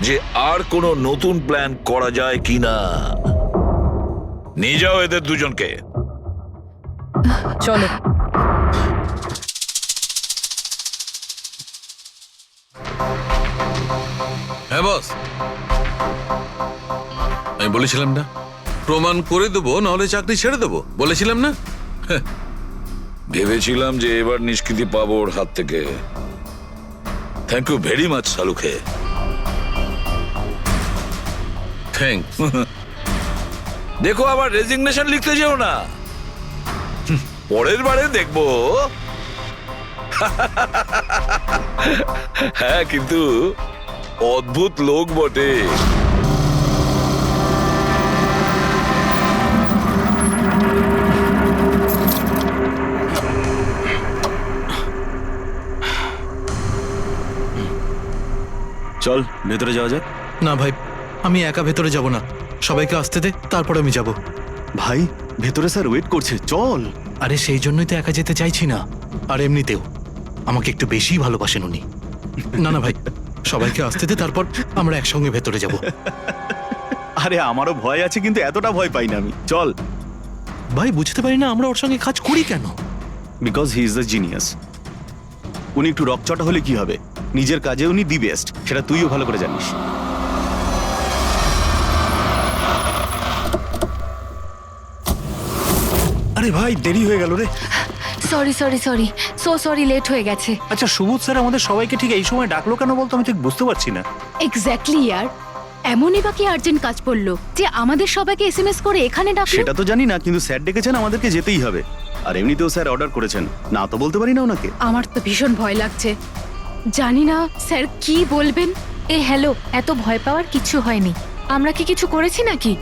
যে আর কোনো নতুন প্ল্যান করা যায় কিনা। নিয়ে যাও এদের দুজনকে। চলো। হ্যাঁ বস, আমি বলেছিলাম না প্রমাণ করে দেবো, নাহলে চাকরি ছেড়ে দেবো, বলেছিলাম না? ভেবেছিলাম যে এবার নিষ্কৃতি পাবো ওর হাত থেকে। Thank you very much Salukhe. Thank. দেখো আবার রেজিগনেশন লিখতে যেও না, পরের বারে দেখবো। হ্যাঁ, কিন্তু অদ্ভুত লোক বটে। চল ভেতরে যাওয়া যাক। না ভাই, আমি একা ভেতরে যাব না, সবাইকে আসতে দে, তারপর আমি যাব। ভাই ভেতরে স্যার ওয়েট করছে, চল। আরে সেই জন্যই তো একা যেতে চাইছি না। আর এমনিতেও আমাকে একটু বেশি ভালোবাসেন উনি। না না ভাই, সবাইকে আসতে দে, তারপর আমরা একসঙ্গে ভেতরে যাব। আরে আমারও ভয় আছে, কিন্তু এতটা ভয় পাই না আমি। চল ভাই, বুঝতে পারি না আমরা ওর সঙ্গে কাজ করি কেন। Because he is the genius. উনি একটু রকচটা হলে কি হবে, নিজের কাজে উনি দি বেস্ট, সেটা তুইও ভালো করে জানিস। আরে ভাই, দেরি হয়ে গেল রে। Sorry sorry sorry, sorry, late হয়ে গেছে। আচ্ছা সুবোধ স্যার আমাদের সবাইকে ঠিক এই সময় ডাকলো কেন বলতো, আমি ঠিক বুঝতে পারছি না। এক্স্যাক্টলি ইয়ার, এমনই বা কি আর্জেন্ট কাজ পড়লো যে আমাদের সবাইকে এসএমএস করে এখানে ডাকলো? সেটা তো জানি না, কিন্তু স্যার ডেকেছেন, আমাদেরকে যেতেই হবে। আর এমনিতেও স্যার অর্ডার করেছেন, না তো বলতে পারি না ওনাকে। আমার তো ভীষণ ভয় লাগছে, জানি না স্যার কি বলবেন। হ্যালো, এত ভয় পাওয়ার কিছু হয়নি। আমরা কি কিছু করেছি নাকি?